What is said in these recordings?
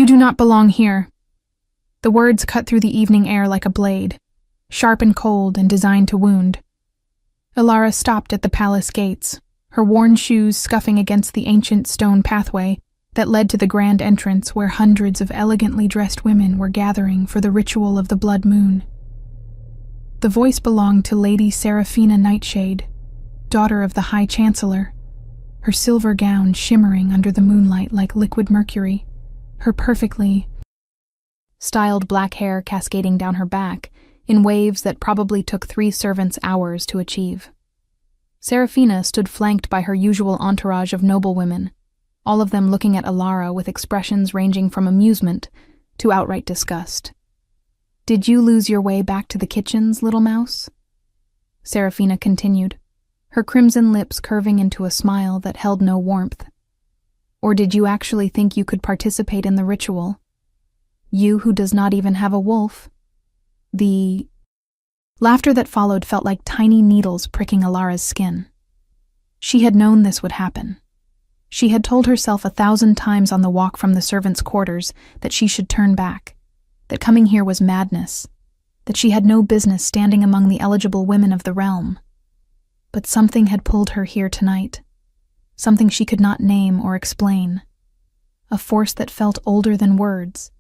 do not belong here." The words cut through the evening air like a blade, sharp and cold and designed to wound. Ilara stopped at the palace gates, her worn shoes scuffing against the ancient stone pathway that led to the grand entrance where hundreds of elegantly dressed women were gathering for the ritual of the blood moon. The voice belonged to Lady Seraphina Nightshade, daughter of the High Chancellor, her silver gown shimmering under the moonlight like liquid mercury, her perfectly styled black hair cascading down her back in waves that probably took 3 servants' hours to achieve. Seraphina stood flanked by her usual entourage of noblewomen, all of them looking at Ilara with expressions ranging from amusement to outright disgust. "Did you lose your way back to the kitchens, little mouse?" Seraphina continued, her crimson lips curving into a smile that held no warmth. "Or did you actually think you could participate in the ritual? You who does not even have a wolf?" The laughter that followed felt like tiny needles pricking Ilara's skin. She had known this would happen. She had told herself 1,000 times on the walk from the servants' quarters that she should turn back, that coming here was madness, that she had no business standing among the eligible women of the realm. But something had pulled her here tonight, something she could not name or explain, a force that felt older than words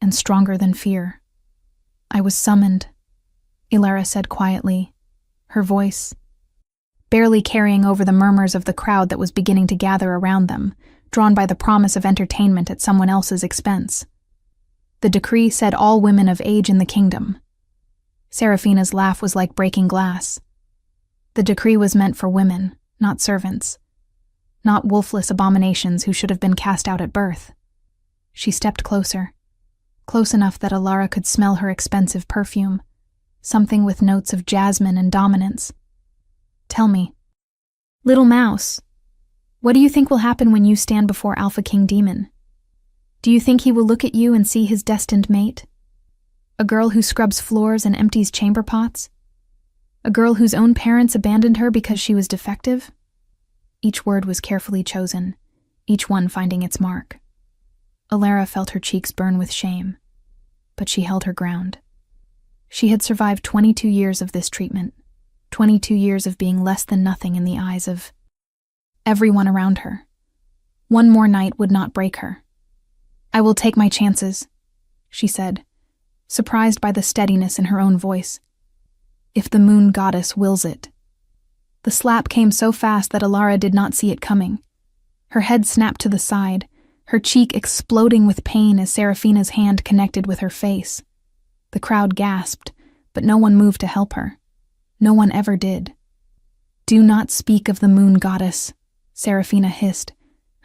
and stronger than fear. "I was summoned," Ilara said quietly, her voice barely carrying over the murmurs of the crowd that was beginning to gather around them, drawn by the promise of entertainment at someone else's expense. The decree said all women of age in the kingdom. Seraphina's laugh was like breaking glass. The decree was meant for women, not servants, not wolfless abominations who should have been cast out at birth. She stepped closer, close enough that Ilara could smell her expensive perfume, something with notes of jasmine and dominance. "Tell me, little mouse, what do you think will happen when you stand before Alpha King Demon? Do you think he will look at you and see his destined mate? A girl who scrubs floors and empties chamber pots? A girl whose own parents abandoned her because she was defective?" Each word was carefully chosen, each one finding its mark. Ilara felt her cheeks burn with shame, but she held her ground. She had survived 22 years of this treatment, 22 years of being less than nothing in the eyes of everyone around her. One more night would not break her. "I will take my chances," she said, surprised by the steadiness in her own voice. "If the moon goddess wills it." The slap came so fast that Ilara did not see it coming. Her head snapped to the side, her cheek exploding with pain as Seraphina's hand connected with her face. The crowd gasped, but no one moved to help her. No one ever did. "Do not speak of the moon goddess," Seraphina hissed,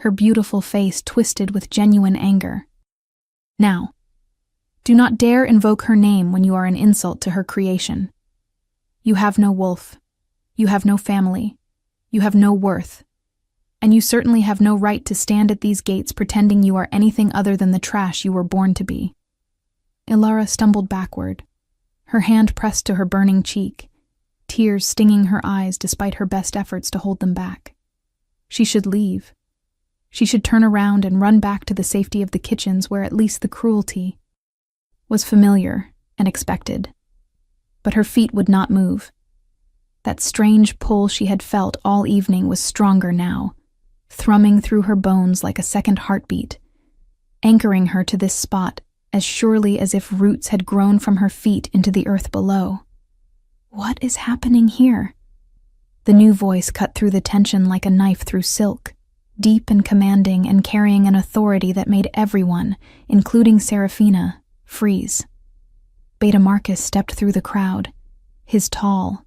her beautiful face twisted with genuine anger. "Now, do not dare invoke her name when you are an insult to her creation. You have no wolf. You have no family. You have no worth. And you certainly have no right to stand at these gates pretending you are anything other than the trash you were born to be." Ilara stumbled backward, her hand pressed to her burning cheek, tears stinging her eyes despite her best efforts to hold them back. She should leave. She should turn around and run back to the safety of the kitchens where at least the cruelty was familiar and expected. But her feet would not move. That strange pull she had felt all evening was stronger now, thrumming through her bones like a second heartbeat, anchoring her to this spot as surely as if roots had grown from her feet into the earth below. What is happening here? The new voice cut through the tension like a knife through silk, deep and commanding and carrying an authority that made everyone, including Seraphina, freeze. Beta Marcus stepped through the crowd, his tall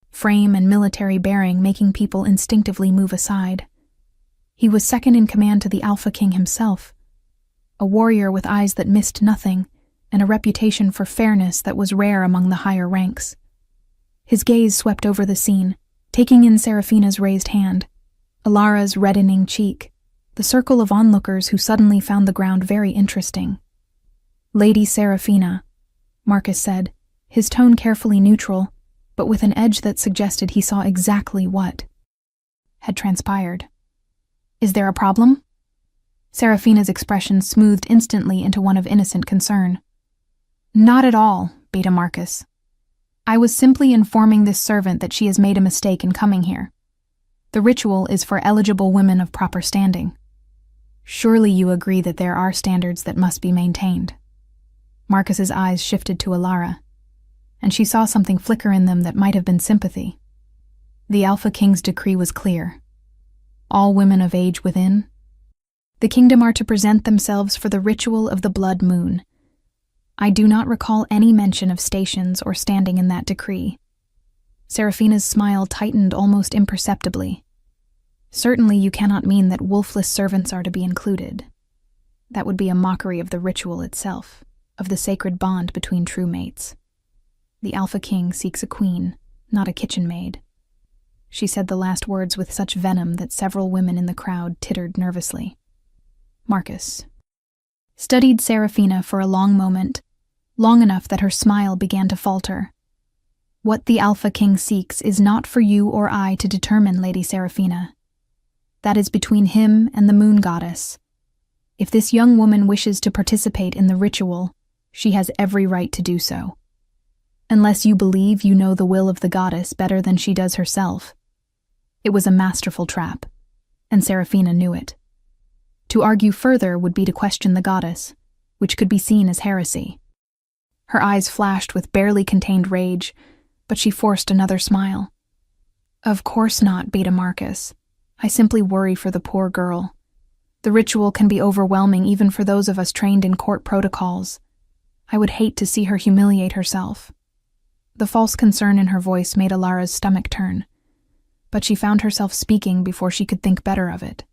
frame and military bearing making people instinctively move aside. He was second in command to the Alpha King himself, a warrior with eyes that missed nothing and a reputation for fairness that was rare among the higher ranks. His gaze swept over the scene, taking in Seraphina's raised hand, Ilara's reddening cheek, the circle of onlookers who suddenly found the ground very interesting. "Lady Seraphina," Marcus said, his tone carefully neutral, but with an edge that suggested he saw exactly what had transpired. "Is there a problem?" Seraphina's expression smoothed instantly into one of innocent concern. Not at all, Beta Marcus. I was simply informing this servant that she has made a mistake in coming here. The ritual is for eligible women of proper standing. Surely you agree that there are standards that must be maintained. Marcus's eyes shifted to Alara, and she saw something flicker in them that might have been sympathy. The Alpha King's decree was clear. All women of age within the kingdom are to present themselves for the ritual of the blood moon. I do not recall any mention of stations or standing in that decree. Seraphina's smile tightened almost imperceptibly. Certainly you cannot mean that wolfless servants are to be included. That would be a mockery of the ritual itself, of the sacred bond between true mates. The Alpha King seeks a queen, not a kitchen maid. She said the last words with such venom that several women in the crowd tittered nervously. Marcus studied Seraphina for a long moment, long enough that her smile began to falter. What the Alpha King seeks is not for you or I to determine, Lady Seraphina. That is between him and the moon goddess. If this young woman wishes to participate in the ritual, she has every right to do so. Unless you believe you know the will of the goddess better than she does herself. It was a masterful trap, and Seraphina knew it. To argue further would be to question the goddess, which could be seen as heresy. Her eyes flashed with barely contained rage, but she forced another smile. Of course not, Beta Marcus. I simply worry for the poor girl. The ritual can be overwhelming even for those of us trained in court protocols. I would hate to see her humiliate herself. The false concern in her voice made Alara's stomach turn, but she found herself speaking before she could think better of it.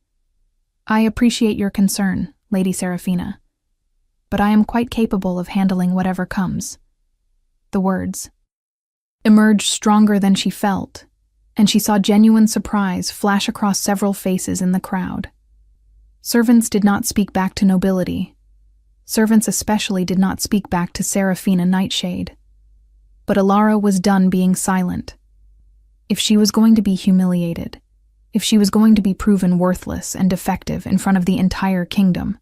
I appreciate your concern, Lady Seraphina, but I am quite capable of handling whatever comes. The words emerged stronger than she felt, and she saw genuine surprise flash across several faces in the crowd. Servants did not speak back to nobility. Servants especially did not speak back to Seraphina Nightshade. But Alara was done being silent. If she was going to be humiliated, if she was going to be proven worthless and defective in front of the entire kingdom,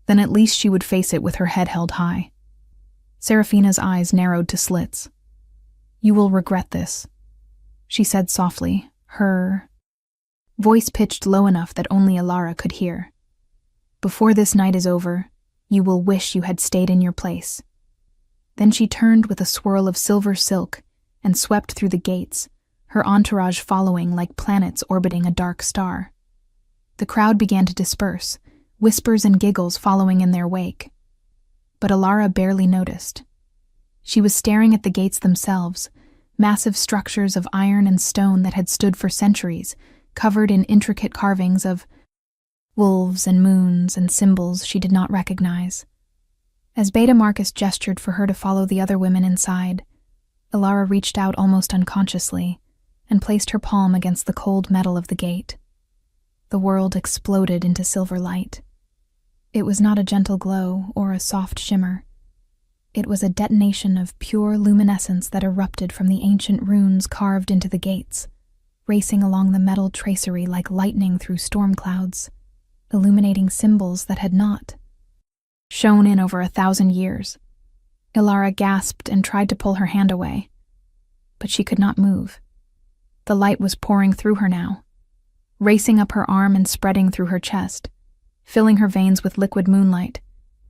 then at least she would face it with her head held high. Seraphina's eyes narrowed to slits. You will regret this, she said softly, her voice pitched low enough that only Alara could hear. Before this night is over, you will wish you had stayed in your place. Then she turned with a swirl of silver silk and swept through the gates, her entourage following like planets orbiting a dark star. The crowd began to disperse, whispers and giggles following in their wake. But Alara barely noticed. She was staring at the gates themselves, massive structures of iron and stone that had stood for centuries, covered in intricate carvings of wolves and moons and symbols she did not recognize. As Beta Marcus gestured for her to follow the other women inside, Alara reached out almost unconsciously and placed her palm against the cold metal of the gate. The world exploded into silver light. It was not a gentle glow or a soft shimmer. It was a detonation of pure luminescence that erupted from the ancient runes carved into the gates, racing along the metal tracery like lightning through storm clouds, illuminating symbols that had not shone in over 1,000 years. Alara gasped and tried to pull her hand away, but she could not move. The light was pouring through her now, racing up her arm and spreading through her chest, filling her veins with liquid moonlight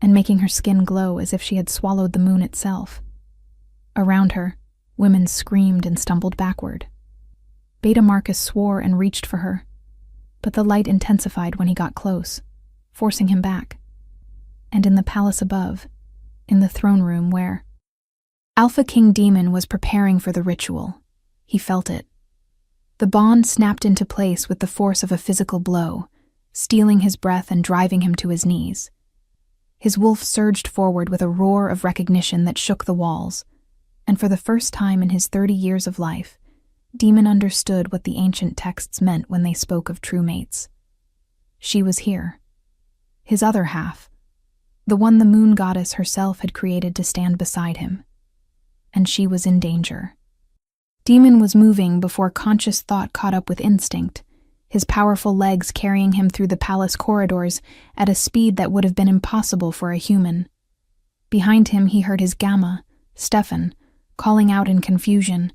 and making her skin glow as if she had swallowed the moon itself. Around her, women screamed and stumbled backward. Beta Marcus swore and reached for her, but the light intensified when he got close, forcing him back. And in the palace above, in the throne room where Alpha King Demon was preparing for the ritual, he felt it. The bond snapped into place with the force of a physical blow, stealing his breath and driving him to his knees. His wolf surged forward with a roar of recognition that shook the walls, and for the first time in his 30 years of life, Demon understood what the ancient texts meant when they spoke of true mates. She was here. His other half, the one the moon goddess herself had created to stand beside him. And she was in danger. Demon was moving before conscious thought caught up with instinct, his powerful legs carrying him through the palace corridors at a speed that would have been impossible for a human. Behind him he heard his gamma, Stefan, calling out in confusion,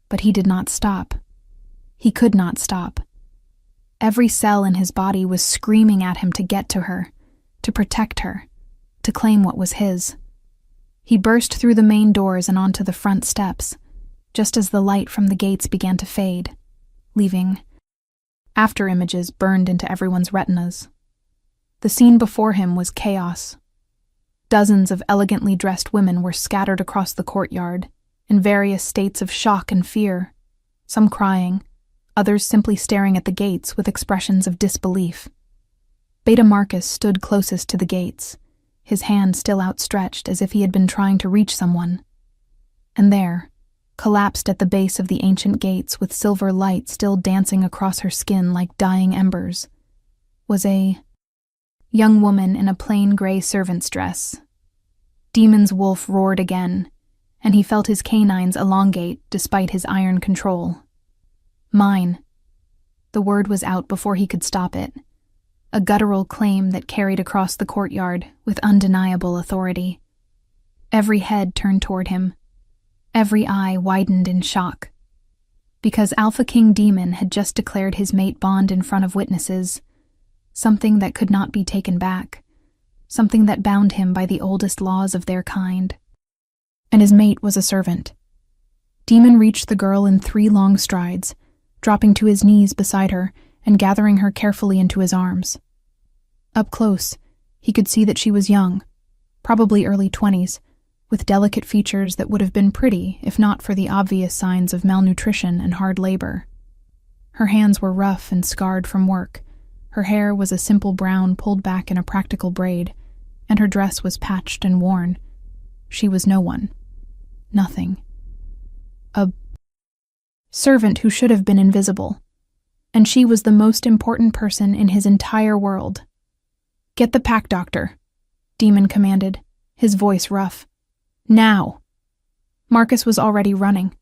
but he did not stop. He could not stop. Every cell in his body was screaming at him to get to her, to protect her, to claim what was his. He burst through the main doors and onto the front steps, just as the light from the gates began to fade, leaving after-images burned into everyone's retinas. The scene before him was chaos. Dozens of elegantly dressed women were scattered across the courtyard, in various states of shock and fear, some crying, others simply staring at the gates with expressions of disbelief. Beta Marcus stood closest to the gates, his hand still outstretched as if he had been trying to reach someone. And there, collapsed at the base of the ancient gates with silver light still dancing across her skin like dying embers, was a young woman in a plain gray servant's dress. Demon's wolf roared again, and he felt his canines elongate despite his iron control. Mine. The word was out before he could stop it, a guttural claim that carried across the courtyard with undeniable authority. Every head turned toward him. Every eye widened in shock. Because Alpha King Demon had just declared his mate bond in front of witnesses, something that could not be taken back, something that bound him by the oldest laws of their kind. And his mate was a servant. Demon reached the girl in 3 long strides, dropping to his knees beside her and gathering her carefully into his arms. Up close, he could see that she was young, probably early 20s, with delicate features that would have been pretty if not for the obvious signs of malnutrition and hard labor. Her hands were rough and scarred from work, her hair was a simple brown pulled back in a practical braid, and her dress was patched and worn. She was no one. Nothing. A servant who should have been invisible, and she was the most important person in his entire world. "Get the pack doctor," Demon commanded, his voice rough. "Now!" Marcus was already running.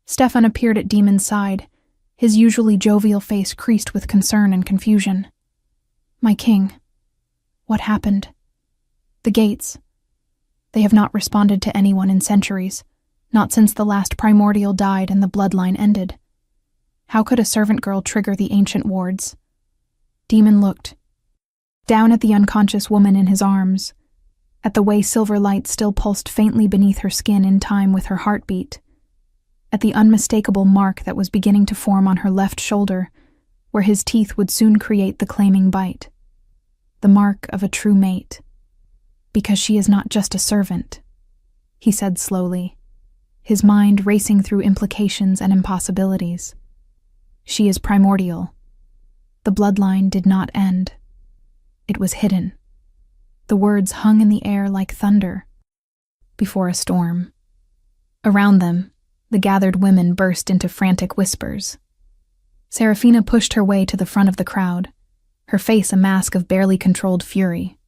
Stefan appeared at Demon's side, his usually jovial face creased with concern and confusion. "My king, what happened?" "The gates. They have not responded to anyone in centuries. Not since the last primordial died and the bloodline ended. How could a servant girl trigger the ancient wards?" Demon looked down at the unconscious woman in his arms, at the way silver light still pulsed faintly beneath her skin in time with her heartbeat, at the unmistakable mark that was beginning to form on her left shoulder, where his teeth would soon create the claiming bite. The mark of a true mate. "Because she is not just a servant," he said slowly, his mind racing through implications and impossibilities. "She is primordial. The bloodline did not end. It was hidden." The words hung in the air like thunder before a storm. Around them, the gathered women burst into frantic whispers. Serafina pushed her way to the front of the crowd, her face a mask of barely controlled fury.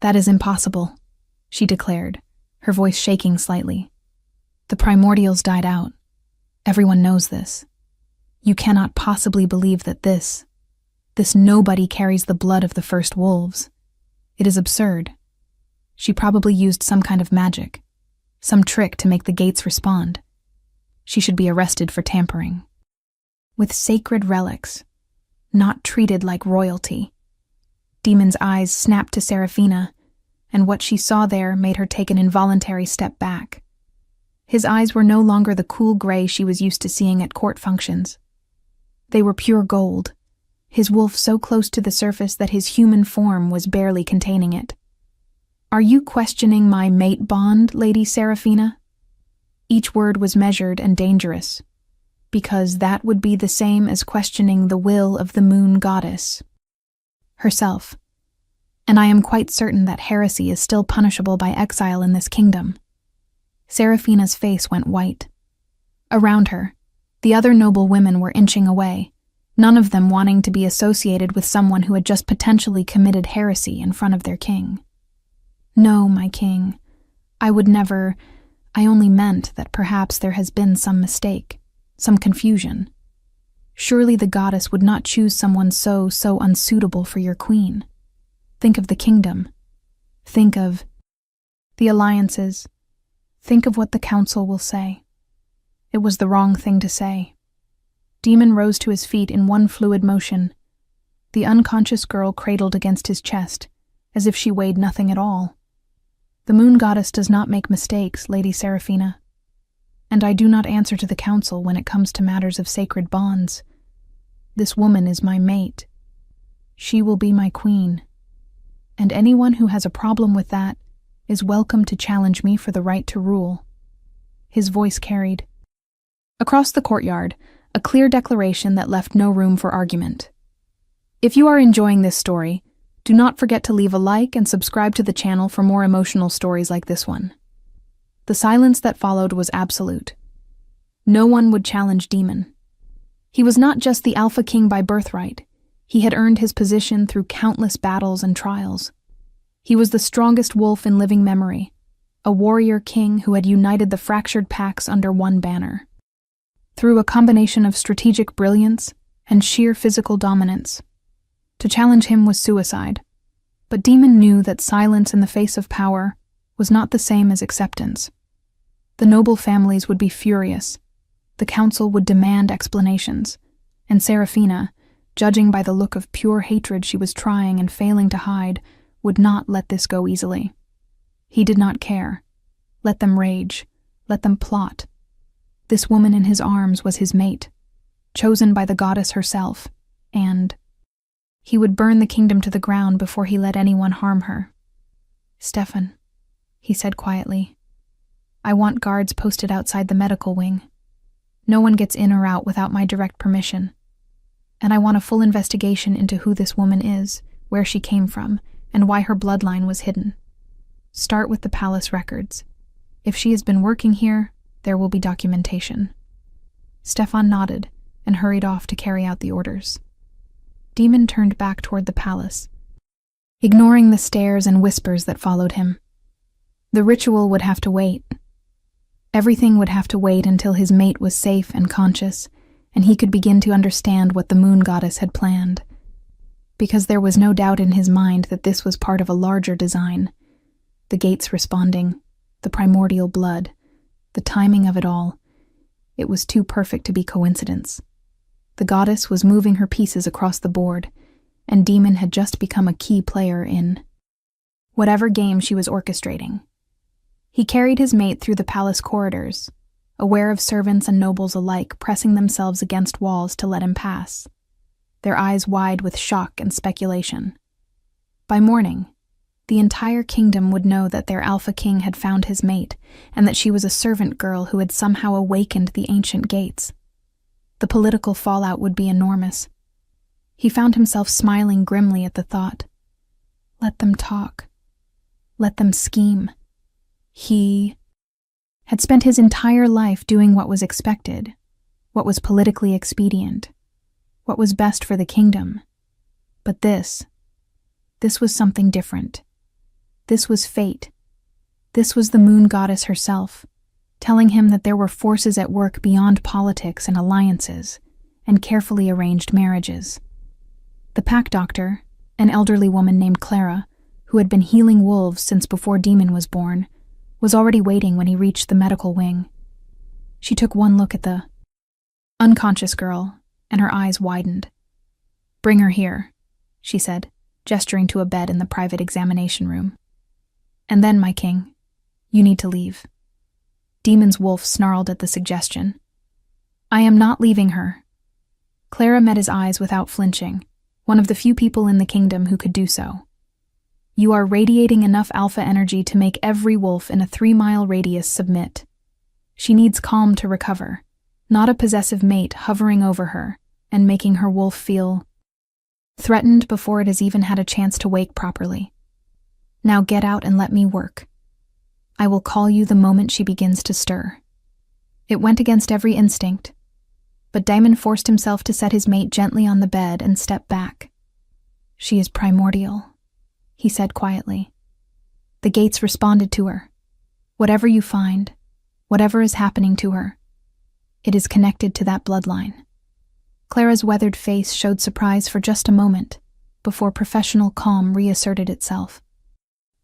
"That is impossible," she declared, her voice shaking slightly. "The primordials died out. Everyone knows this. You cannot possibly believe that this nobody carries the blood of the first wolves. It is absurd. She probably used some kind of magic, some trick to make the gates respond. She should be arrested for tampering with sacred relics, not treated like royalty." Demon's eyes snapped to Serafina, and what she saw there made her take an involuntary step back. His eyes were no longer the cool gray she was used to seeing at court functions. They were pure gold, his wolf so close to the surface that his human form was barely containing it. "Are you questioning my mate bond, Lady Serafina?" Each word was measured and dangerous, because that would be the same as questioning the will of the moon goddess herself. "And I am quite certain that heresy is still punishable by exile in this kingdom." Serafina's face went white. Around her, the other noble women were inching away, none of them wanting to be associated with someone who had just potentially committed heresy in front of their king. "No, my king, I would never. I only meant that perhaps there has been some mistake, some confusion." Surely the goddess would not choose someone so unsuitable for your queen. Think of the kingdom. Think of the alliances. Think of what the council will say. It was the wrong thing to say. Demon rose to his feet in one fluid motion. The unconscious girl cradled against his chest, as if she weighed nothing at all. The moon goddess does not make mistakes, Lady Seraphina. And I do not answer to the council when it comes to matters of sacred bonds. This woman is my mate. She will be my queen. And anyone who has a problem with that is welcome to challenge me for the right to rule. His voice carried. Across the courtyard, a clear declaration that left no room for argument. If you are enjoying this story, do not forget to leave a like and subscribe to the channel for more emotional stories like this one. The silence that followed was absolute. No one would challenge Demon. He was not just the Alpha King by birthright. He had earned his position through countless battles and trials. He was the strongest wolf in living memory, a warrior king who had united the fractured packs under one banner. Through a combination of strategic brilliance and sheer physical dominance. To challenge him was suicide, but Demon knew that silence in the face of power was not the same as acceptance. The noble families would be furious, the council would demand explanations, and Seraphina, judging by the look of pure hatred she was trying and failing to hide, would not let this go easily. He did not care. Let them rage. Let them plot. This woman in his arms was his mate, chosen by the goddess herself, and he would burn the kingdom to the ground before he let anyone harm her. Stefan, he said quietly, I want guards posted outside the medical wing. No one gets in or out without my direct permission. And I want a full investigation into who this woman is, where she came from, and why her bloodline was hidden. Start with the palace records. If she has been working here, there will be documentation. Stefan nodded and hurried off to carry out the orders. Demon turned back toward the palace, ignoring the stares and whispers that followed him. The ritual would have to wait. Everything would have to wait until his mate was safe and conscious, and he could begin to understand what the moon goddess had planned. Because there was no doubt in his mind that this was part of a larger design. The gates responding, the primordial blood, the timing of it all. It was too perfect to be coincidence. The goddess was moving her pieces across the board, and Demon had just become a key player in whatever game she was orchestrating. He carried his mate through the palace corridors, aware of servants and nobles alike pressing themselves against walls to let him pass, their eyes wide with shock and speculation. By morning, the entire kingdom would know that their Alpha King had found his mate, and that she was a servant girl who had somehow awakened the ancient gates. The political fallout would be enormous. He found himself smiling grimly at the thought. Let them talk. Let them scheme. He had spent his entire life doing what was expected, what was politically expedient, what was best for the kingdom. But this was something different. This was fate. This was the moon goddess herself, telling him that there were forces at work beyond politics and alliances, and carefully arranged marriages. The pack doctor, an elderly woman named Clara, who had been healing wolves since before Demon was born, was already waiting when he reached the medical wing. She took one look at the unconscious girl, and her eyes widened. Bring her here, she said, gesturing to a bed in the private examination room. And then, my king, you need to leave. Demon's wolf snarled at the suggestion. I am not leaving her. Clara met his eyes without flinching, one of the few people in the kingdom who could do so. You are radiating enough alpha energy to make every wolf in a 3-mile radius submit. She needs calm to recover, not a possessive mate hovering over her and making her wolf feel threatened before it has even had a chance to wake properly. Now get out and let me work. I will call you the moment she begins to stir. It went against every instinct, but Damon forced himself to set his mate gently on the bed and step back. She is primordial, he said quietly. The gates responded to her. Whatever you find, whatever is happening to her, it is connected to that bloodline. Clara's weathered face showed surprise for just a moment, before professional calm reasserted itself.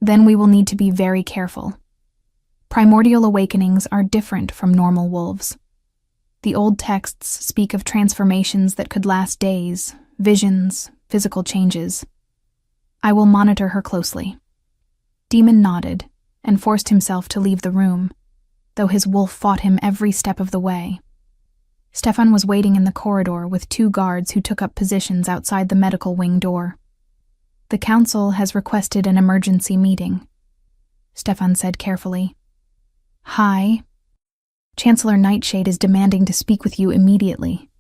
Then we will need to be very careful. Primordial awakenings are different from normal wolves. The old texts speak of transformations that could last days, visions, physical changes. I will monitor her closely. Demon nodded and forced himself to leave the room, though his wolf fought him every step of the way. Stefan was waiting in the corridor with 2 guards who took up positions outside the medical wing door. The council has requested an emergency meeting, Stefan said carefully. Hi. Chancellor Nightshade is demanding to speak with you immediately.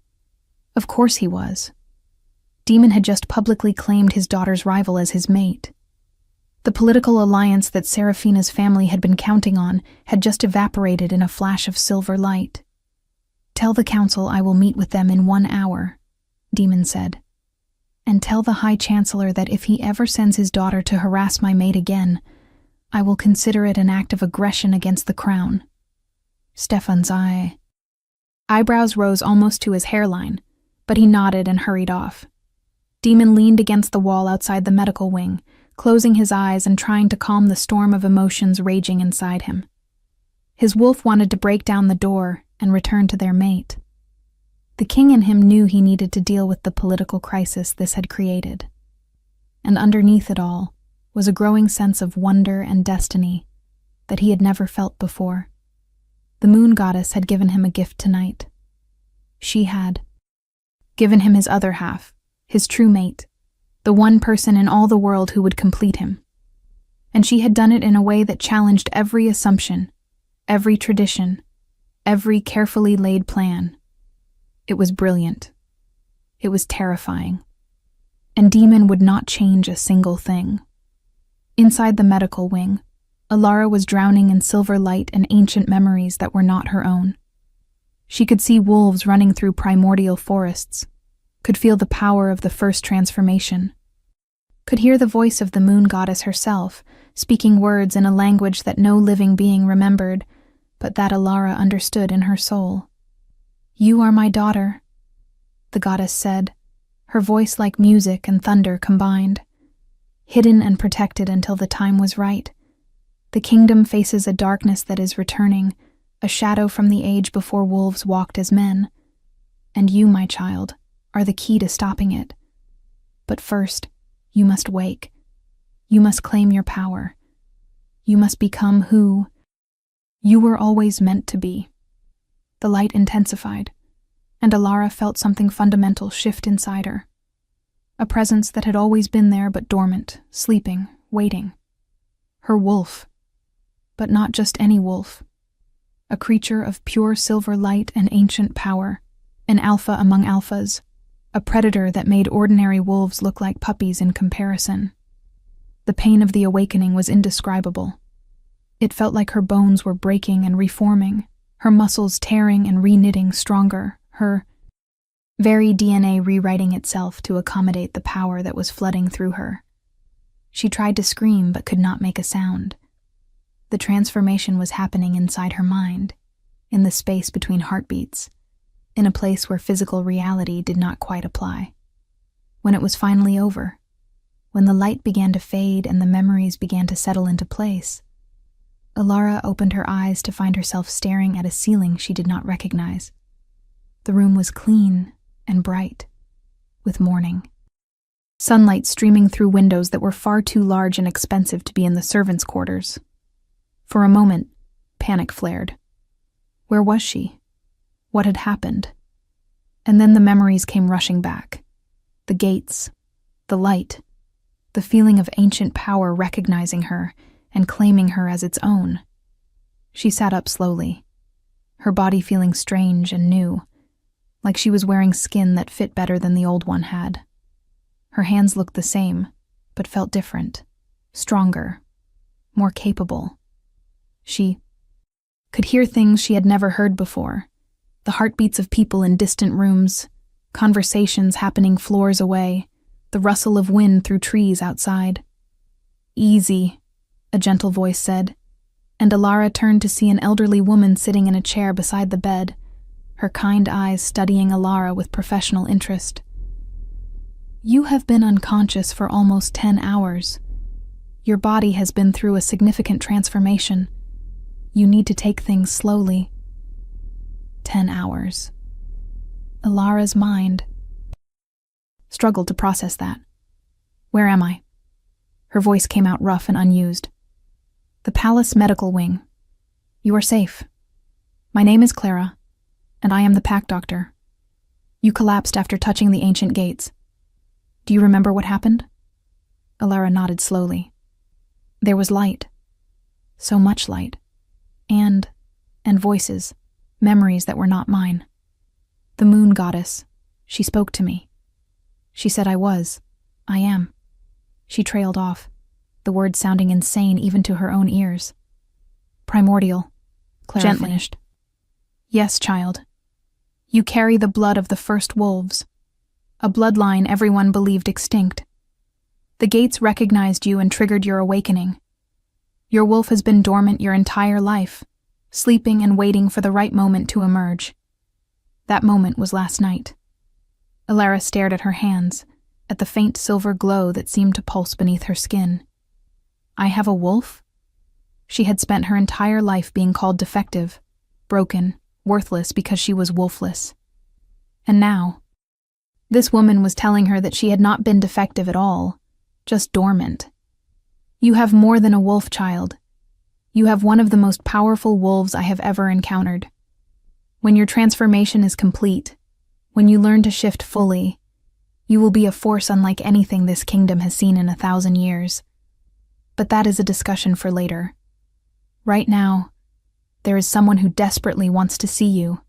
Of course he was. Demon had just publicly claimed his daughter's rival as his mate. The political alliance that Seraphina's family had been counting on had just evaporated in a flash of silver light. Tell the council I will meet with them in 1 hour, Demon said. And tell the High Chancellor that if he ever sends his daughter to harass my mate again, I will consider it an act of aggression against the crown. Stefan's eyebrows rose almost to his hairline, but he nodded and hurried off. Demon leaned against the wall outside the medical wing, closing his eyes and trying to calm the storm of emotions raging inside him. His wolf wanted to break down the door and return to their mate. The king in him knew he needed to deal with the political crisis this had created. And underneath it all was a growing sense of wonder and destiny that he had never felt before. The moon goddess had given him a gift tonight. She had given him his other half, his true mate, the one person in all the world who would complete him. And she had done it in a way that challenged every assumption, every tradition, every carefully laid plan. It was brilliant. It was terrifying. And Demon would not change a single thing. Inside the medical wing, Alara was drowning in silver light and ancient memories that were not her own. She could see wolves running through primordial forests, could feel the power of the first transformation, could hear the voice of the moon goddess herself, speaking words in a language that no living being remembered, but that Alara understood in her soul. You are my daughter, the goddess said, her voice like music and thunder combined. Hidden and protected until the time was right, the kingdom faces a darkness that is returning, a shadow from the age before wolves walked as men. And you, my child, are the key to stopping it. But first, you must wake. You must claim your power. You must become who you were always meant to be. The light intensified, and Alara felt something fundamental shift inside her. A presence that had always been there but dormant, sleeping, waiting. Her wolf. But not just any wolf. A creature of pure silver light and ancient power, an alpha among alphas, a predator that made ordinary wolves look like puppies in comparison. The pain of the awakening was indescribable. It felt like her bones were breaking and reforming, her muscles tearing and reknitting stronger, her very DNA rewriting itself to accommodate the power that was flooding through her. She tried to scream but could not make a sound. The transformation was happening inside her mind, in the space between heartbeats, in a place where physical reality did not quite apply. When it was finally over, when the light began to fade and the memories began to settle into place, Alara opened her eyes to find herself staring at a ceiling she did not recognize. The room was clean and bright, with morning. Sunlight streaming through windows that were far too large and expensive to be in the servants' quarters. For a moment, panic flared. Where was she? What had happened? And then the memories came rushing back. The gates, the light, the feeling of ancient power recognizing her and claiming her as its own. She sat up slowly, her body feeling strange and new, like she was wearing skin that fit better than the old one had. Her hands looked the same, but felt different, stronger, more capable. She could hear things she had never heard before, the heartbeats of people in distant rooms, conversations happening floors away, the rustle of wind through trees outside. Easy, a gentle voice said, and Alara turned to see an elderly woman sitting in a chair beside the bed, her kind eyes studying Alara with professional interest. "You have been unconscious for almost 10 hours. Your body has been through a significant transformation. You need to take things slowly." 10 hours. Alara's mind struggled to process that. "Where am I?" Her voice came out rough and unused. "The Palace Medical Wing. You are safe. My name is Clara, and I am the Pack Doctor. You collapsed after touching the ancient gates. Do you remember what happened?" Alara nodded slowly. "There was light. So much light. And voices, memories that were not mine. The moon goddess, she spoke to me. She said I am." She trailed off, the words sounding insane even to her own ears. "Primordial," Clara finished. "Yes, child. You carry the blood of the first wolves, a bloodline everyone believed extinct. The gates recognized you and triggered your awakening. Your wolf has been dormant your entire life, sleeping and waiting for the right moment to emerge. That moment was last night." Alara stared at her hands, at the faint silver glow that seemed to pulse beneath her skin. "I have a wolf?" She had spent her entire life being called defective, broken, worthless because she was wolfless. And now, this woman was telling her that she had not been defective at all, just dormant. "You have more than a wolf, child. You have one of the most powerful wolves I have ever encountered. When your transformation is complete, when you learn to shift fully, you will be a force unlike anything this kingdom has seen in 1,000 years. But that is a discussion for later. Right now, there is someone who desperately wants to see you."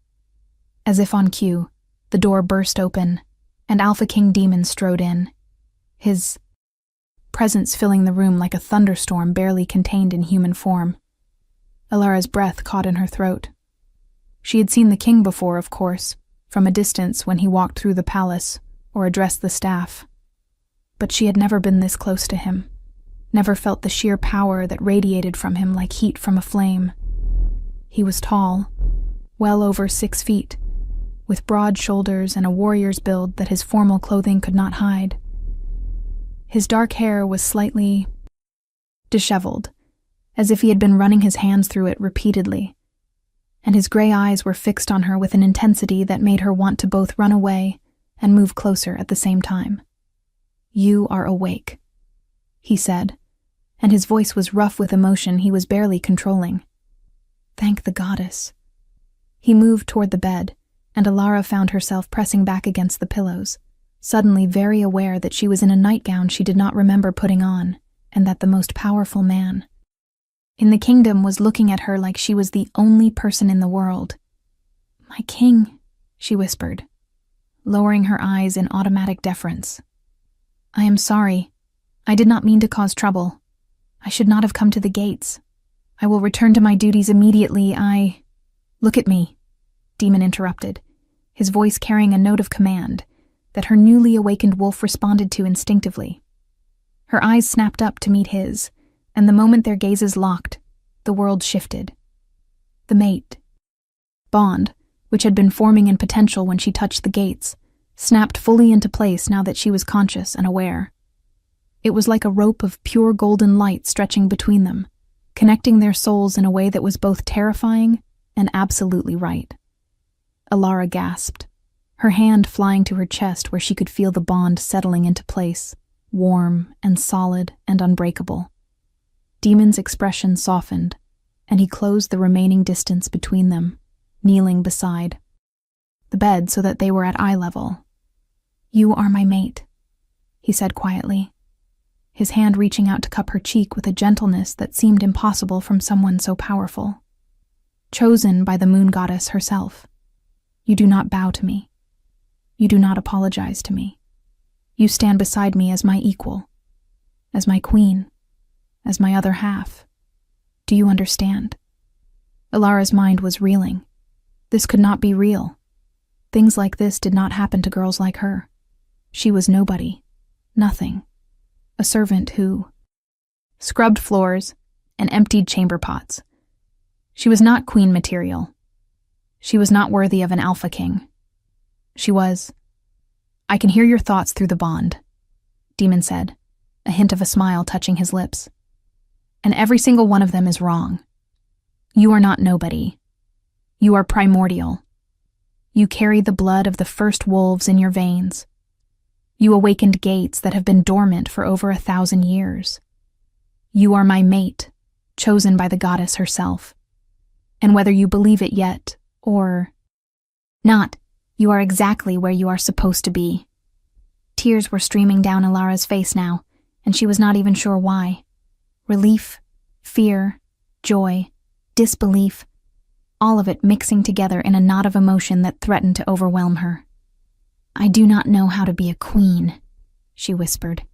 As if on cue, the door burst open, and Alpha King Demon strode in, his presence filling the room like a thunderstorm barely contained in human form. Alara's breath caught in her throat. She had seen the king before, of course, from a distance when he walked through the palace or addressed the staff. But she had never been this close to him, never felt the sheer power that radiated from him like heat from a flame. He was tall, well over 6 feet, with broad shoulders and a warrior's build that his formal clothing could not hide. His dark hair was slightly disheveled, as if he had been running his hands through it repeatedly, and his gray eyes were fixed on her with an intensity that made her want to both run away and move closer at the same time. "You are awake," he said, and his voice was rough with emotion he was barely controlling. "Thank the goddess." He moved toward the bed, and Alara found herself pressing back against the pillows, suddenly very aware that she was in a nightgown she did not remember putting on, and that the most powerful man in the kingdom was looking at her like she was the only person in the world. "My king," she whispered, lowering her eyes in automatic deference. "I am sorry. I did not mean to cause trouble. I should not have come to the gates. I will return to my duties immediately. Look at me," Demon interrupted, his voice carrying a note of command that her newly awakened wolf responded to instinctively. Her eyes snapped up to meet his, and the moment their gazes locked, the world shifted. The mate bond, which had been forming in potential when she touched the gates, snapped fully into place now that she was conscious and aware. It was like a rope of pure golden light stretching between them, connecting their souls in a way that was both terrifying and absolutely right. Alara gasped, her hand flying to her chest where she could feel the bond settling into place, warm and solid and unbreakable. Demon's expression softened, and he closed the remaining distance between them, kneeling beside the bed so that they were at eye level. "You are my mate," he said quietly, his hand reaching out to cup her cheek with a gentleness that seemed impossible from someone so powerful. "Chosen by the moon goddess herself. You do not bow to me. You do not apologize to me. You stand beside me as my equal, as my queen, as my other half. Do you understand?" Alara's mind was reeling. This could not be real. Things like this did not happen to girls like her. She was nobody, nothing, a servant who scrubbed floors and emptied chamber pots. She was not queen material. She was not worthy of an alpha king. She was. "I can hear your thoughts through the bond," Demon said, a hint of a smile touching his lips. "And every single one of them is wrong. You are not nobody. You are primordial. You carry the blood of the first wolves in your veins. You awakened gates that have been dormant for over 1,000 years. You are my mate, chosen by the goddess herself. And whether you believe it yet, or not, you are exactly where you are supposed to be." Tears were streaming down Alara's face now, and she was not even sure why. Relief, fear, joy, disbelief, all of it mixing together in a knot of emotion that threatened to overwhelm her. "I do not know how to be a queen," she whispered.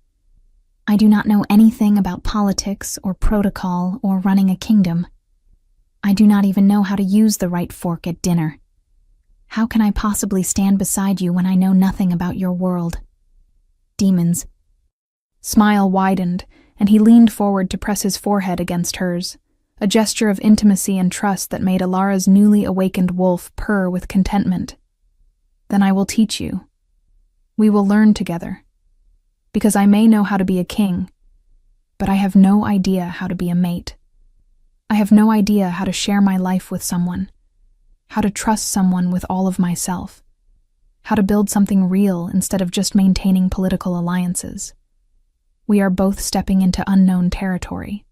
"I do not know anything about politics or protocol or running a kingdom. I do not even know how to use the right fork at dinner. How can I possibly stand beside you when I know nothing about your world?" Demon's smile widened, and he leaned forward to press his forehead against hers, a gesture of intimacy and trust that made Alara's newly awakened wolf purr with contentment. "Then I will teach you. We will learn together. Because I may know how to be a king, but I have no idea how to be a mate. I have no idea how to share my life with someone, how to trust someone with all of myself, how to build something real instead of just maintaining political alliances. We are both stepping into unknown territory,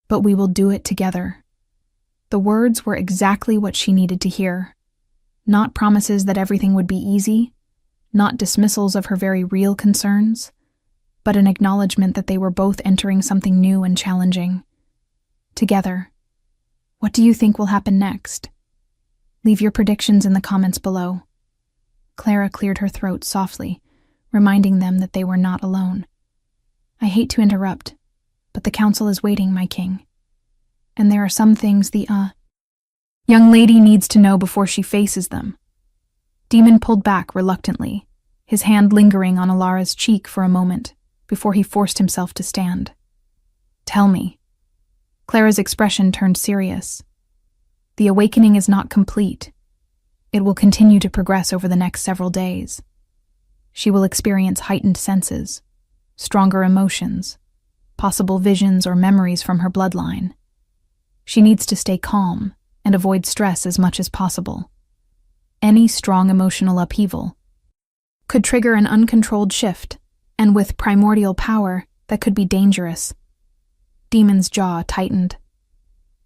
but we will do it together." The words were exactly what she needed to hear. Not promises that everything would be easy, not dismissals of her very real concerns, but an acknowledgement that they were both entering something new and challenging. Together. What do you think will happen next? Leave your predictions in the comments below. Clara cleared her throat softly, reminding them that they were not alone. "I hate to interrupt, but the council is waiting, my king. And there are some things the young lady needs to know before she faces them." Demon pulled back reluctantly, his hand lingering on Alara's cheek for a moment before he forced himself to stand. "Tell me." Clara's expression turned serious. "The awakening is not complete. It will continue to progress over the next several days. She will experience heightened senses, stronger emotions, possible visions or memories from her bloodline. She needs to stay calm and avoid stress as much as possible. Any strong emotional upheaval could trigger an uncontrolled shift, and with primordial power, that could be dangerous." Demon's jaw tightened.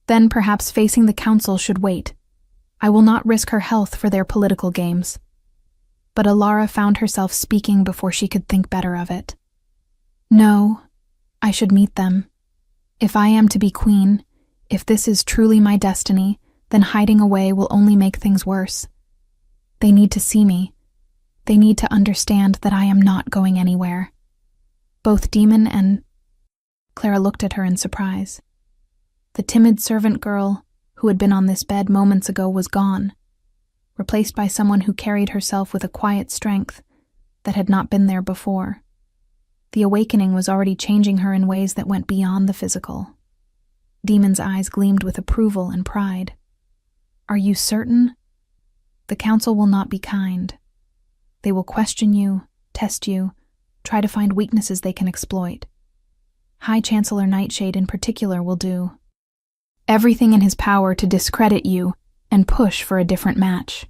"Then perhaps facing the council should wait. I will not risk her health for their political games." But Alara found herself speaking before she could think better of it. "No, I should meet them. If I am to be queen, if this is truly my destiny, then hiding away will only make things worse. They need to see me. They need to understand that I am not going anywhere." Both Demon and Clara looked at her in surprise. The timid servant girl who had been on this bed moments ago was gone, replaced by someone who carried herself with a quiet strength that had not been there before. The awakening was already changing her in ways that went beyond the physical. Demon's eyes gleamed with approval and pride. "Are you certain? The council will not be kind. They will question you, test you, try to find weaknesses they can exploit. High Chancellor Nightshade in particular will do everything in his power to discredit you and push for a different match."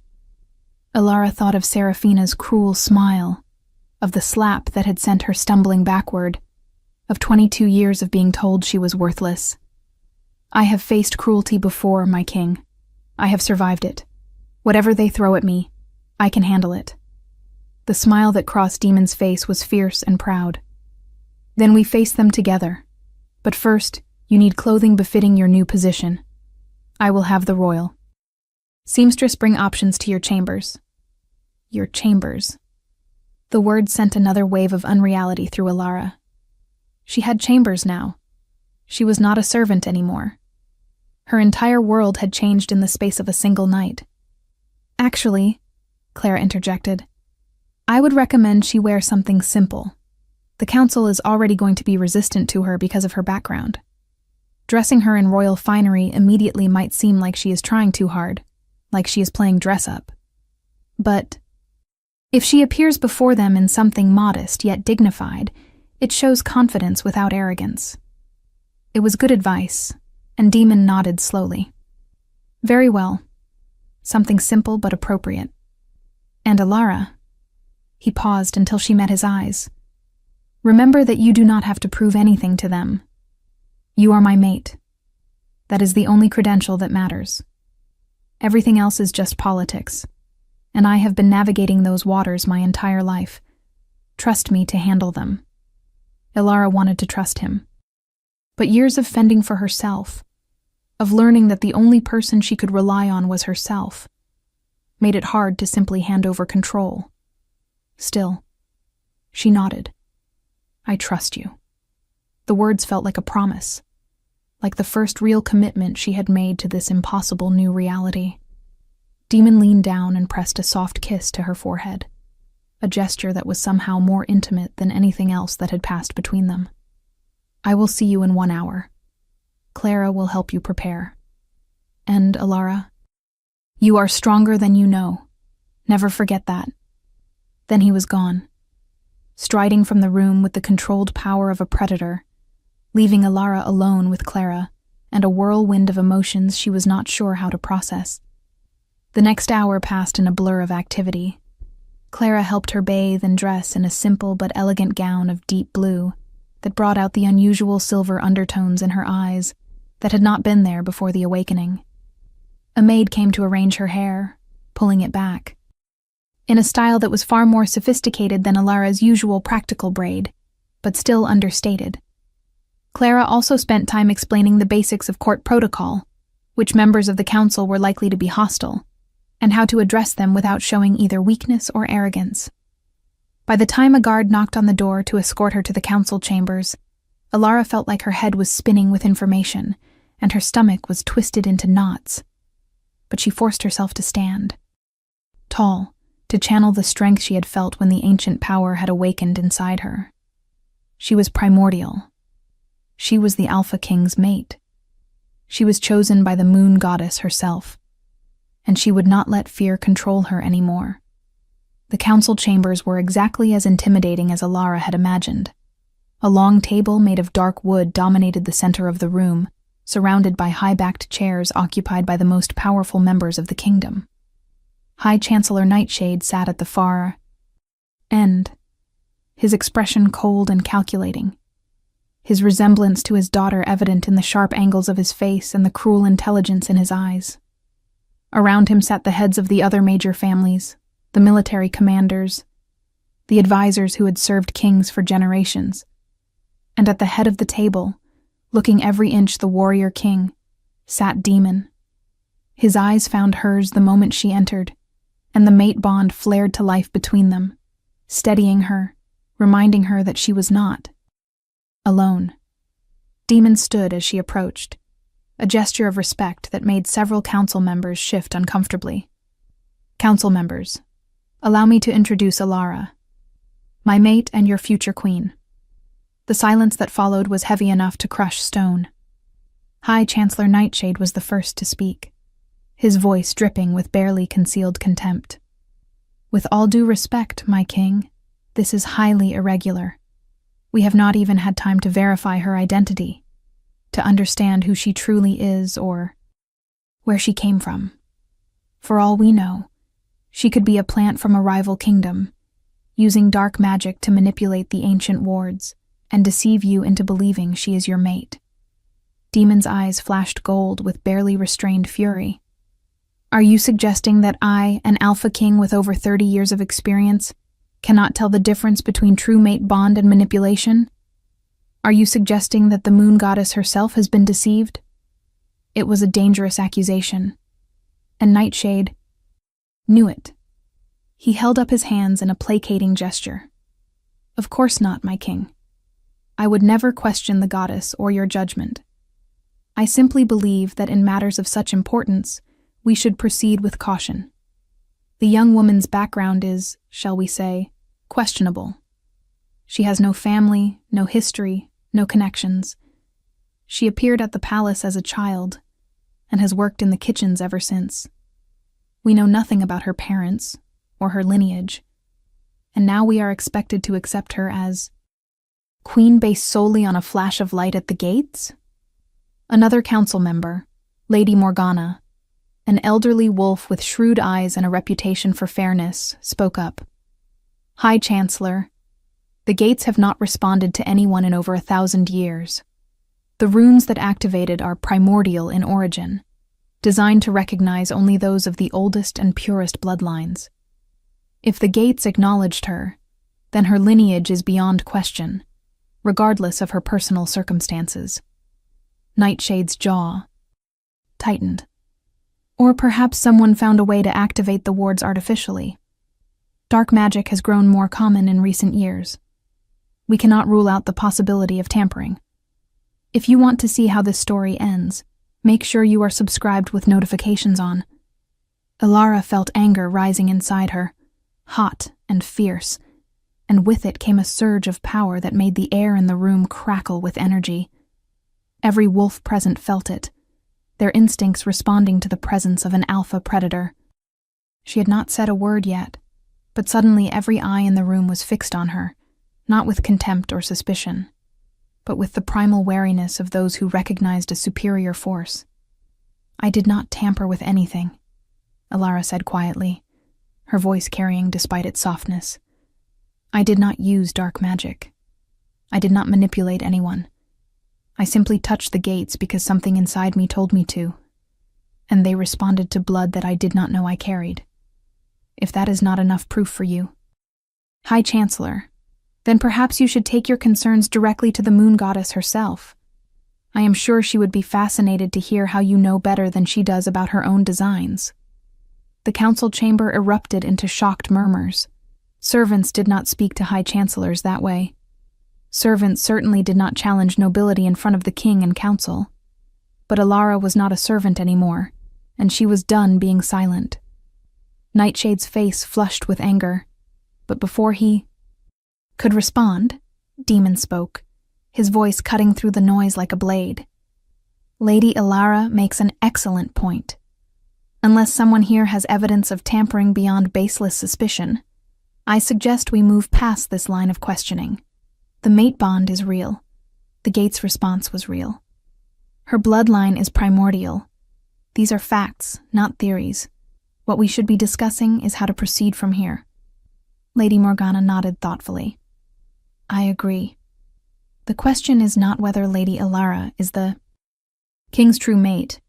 Alara thought of Seraphina's cruel smile, of the slap that had sent her stumbling backward, of 22 years of being told she was worthless. "I have faced cruelty before, my king. I have survived it. Whatever they throw at me, I can handle it." The smile that crossed Demon's face was fierce and proud. "Then we face them together. But first, you need clothing befitting your new position. I will have the royal. Seamstress, bring options to your chambers." Your chambers. The word sent another wave of unreality through Alara. She had chambers now. She was not a servant anymore. Her entire world had changed in the space of a single night. "Actually," Clara interjected, "I would recommend she wear something simple. The council is already going to be resistant to her because of her background. Dressing her in royal finery immediately might seem like she is trying too hard, like she is playing dress-up. But if she appears before them in something modest yet dignified, it shows confidence without arrogance. It was good advice, and Demon nodded slowly. Very well. Something simple but appropriate. And Alara? He paused until she met his eyes. Remember that you do not have to prove anything to them. You are my mate. That is the only credential that matters. Everything else is just politics, and I have been navigating those waters my entire life. Trust me to handle them. Alara wanted to trust him. But years of fending for herself, of learning that the only person she could rely on was herself, made it hard to simply hand over control. Still, she nodded. I trust you. The words felt like a promise, like the first real commitment she had made to this impossible new reality. Demon leaned down and pressed a soft kiss to her forehead, a gesture that was somehow more intimate than anything else that had passed between them. I will see you in 1 hour. Clara will help you prepare. And, Alara, you are stronger than you know. Never forget that. Then he was gone, striding from the room with the controlled power of a predator, leaving Alara alone with Clara and a whirlwind of emotions she was not sure how to process. The next hour passed in a blur of activity. Clara helped her bathe and dress in a simple but elegant gown of deep blue that brought out the unusual silver undertones in her eyes that had not been there before the awakening. A maid came to arrange her hair, pulling it back, in a style that was far more sophisticated than Alara's usual practical braid, but still understated. Clara also spent time explaining the basics of court protocol, which members of the council were likely to be hostile, and how to address them without showing either weakness or arrogance. By the time a guard knocked on the door to escort her to the council chambers, Alara felt like her head was spinning with information, and her stomach was twisted into knots. But she forced herself to stand, tall, to channel the strength she had felt when the ancient power had awakened inside her. She was primordial. She was the Alpha King's mate. She was chosen by the moon goddess herself, and she would not let fear control her anymore. The council chambers were exactly as intimidating as Alara had imagined. A long table made of dark wood dominated the center of the room, surrounded by high-backed chairs occupied by the most powerful members of the kingdom. High Chancellor Nightshade sat at the far end, his expression cold and calculating, his resemblance to his daughter evident in the sharp angles of his face and the cruel intelligence in his eyes. Around him sat the heads of the other major families, the military commanders, the advisors who had served kings for generations. And at the head of the table, looking every inch the warrior king, sat Demon. His eyes found hers the moment she entered, and the mate bond flared to life between them, steadying her, reminding her that she was not alone. Demon stood as she approached, a gesture of respect that made several council members shift uncomfortably. Council members, allow me to introduce Alara, my mate and your future queen. The silence that followed was heavy enough to crush stone. High Chancellor Nightshade was the first to speak, his voice dripping with barely concealed contempt. With all due respect, my king, this is highly irregular. We have not even had time to verify her identity, to understand who she truly is or where she came from. For all we know, she could be a plant from a rival kingdom, using dark magic to manipulate the ancient wards and deceive you into believing she is your mate. Demon's eyes flashed gold with barely restrained fury. Are you suggesting that I, an Alpha King with over 30 years of experience, cannot tell the difference between true mate bond and manipulation? Are you suggesting that the moon goddess herself has been deceived? It was a dangerous accusation, and Nightshade knew it. He held up his hands in a placating gesture. Of course not, my king. I would never question the goddess or your judgment. I simply believe that in matters of such importance, we should proceed with caution. The young woman's background is, shall we say, questionable. She has no family, no history, no connections. She appeared at the palace as a child and has worked in the kitchens ever since. We know nothing about her parents or her lineage, and now we are expected to accept her as queen based solely on a flash of light at the gates? Another council member, Lady Morgana, an elderly wolf with shrewd eyes and a reputation for fairness, spoke up. High Chancellor, the gates have not responded to anyone in over 1,000 years. The runes that activated are primordial in origin, designed to recognize only those of the oldest and purest bloodlines. If the gates acknowledged her, then her lineage is beyond question, regardless of her personal circumstances. Nightshade's jaw tightened. Or perhaps someone found a way to activate the wards artificially. Dark magic has grown more common in recent years. We cannot rule out the possibility of tampering. If you want to see how this story ends, make sure you are subscribed with notifications on. Elara felt anger rising inside her, hot and fierce, and with it came a surge of power that made the air in the room crackle with energy. Every wolf present felt it, their instincts responding to the presence of an alpha predator. She had not said a word yet, but suddenly every eye in the room was fixed on her, not with contempt or suspicion, but with the primal wariness of those who recognized a superior force. I did not tamper with anything, Elara said quietly, her voice carrying despite its softness. I did not use dark magic. I did not manipulate anyone. I simply touched the gates because something inside me told me to, and they responded to blood that I did not know I carried. If that is not enough proof for you, High Chancellor, then perhaps you should take your concerns directly to the moon goddess herself. I am sure she would be fascinated to hear how you know better than she does about her own designs. The council chamber erupted into shocked murmurs. Servants did not speak to High Chancellors that way. Servants certainly did not challenge nobility in front of the king and council. But Elara was not a servant anymore, and she was done being silent. Nightshade's face flushed with anger, but before he could respond, Demon spoke, his voice cutting through the noise like a blade. Lady Elara makes an excellent point. Unless someone here has evidence of tampering beyond baseless suspicion, I suggest we move past this line of questioning. The mate bond is real. The gate's response was real. Her bloodline is primordial. These are facts, not theories. What we should be discussing is how to proceed from here. Lady Morgana nodded thoughtfully. I agree. The question is not whether Lady Elara is the king's true mate,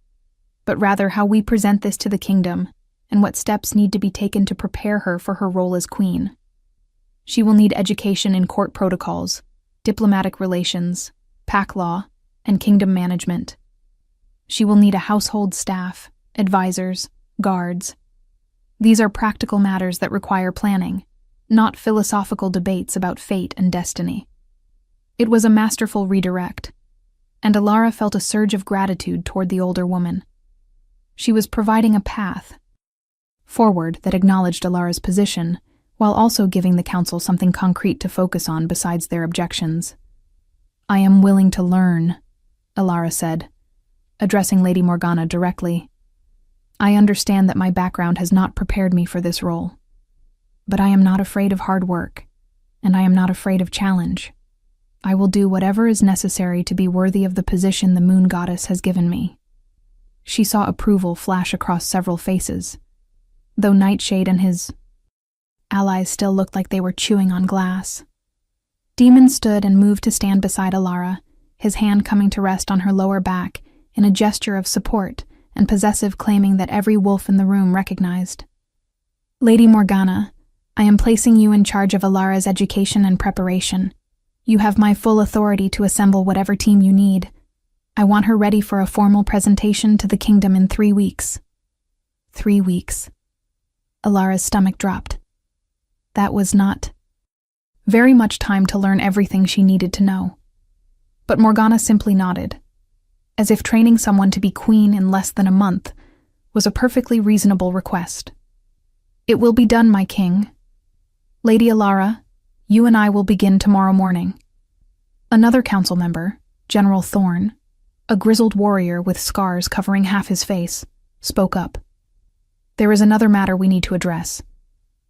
but rather how we present this to the kingdom and what steps need to be taken to prepare her for her role as queen. She will need education in court protocols, diplomatic relations, pack law, and kingdom management. She will need a household staff, advisors, guards. These are practical matters that require planning, not philosophical debates about fate and destiny. It was a masterful redirect, and Elara felt a surge of gratitude toward the older woman. She was providing a path forward that acknowledged Elara's position, while also giving the council something concrete to focus on besides their objections. I am willing to learn, Elara said, addressing Lady Morgana directly. I understand that my background has not prepared me for this role. But I am not afraid of hard work, and I am not afraid of challenge. I will do whatever is necessary to be worthy of the position the moon goddess has given me. She saw approval flash across several faces, though Nightshade and his allies still looked like they were chewing on glass. Demon stood and moved to stand beside Elara, his hand coming to rest on her lower back in a gesture of support and possessive claiming that every wolf in the room recognized. Lady Morgana, I am placing you in charge of Elara's education and preparation. You have my full authority to assemble whatever team you need. I want her ready for a formal presentation to the kingdom in 3 weeks. 3 weeks. Elara's stomach dropped. That was not very much time to learn everything she needed to know. But Morgana simply nodded, as if training someone to be queen in less than a month was a perfectly reasonable request. It will be done, my king. Lady Elara, you and I will begin tomorrow morning. Another council member, General Thorne, a grizzled warrior with scars covering half his face, spoke up. There is another matter we need to address.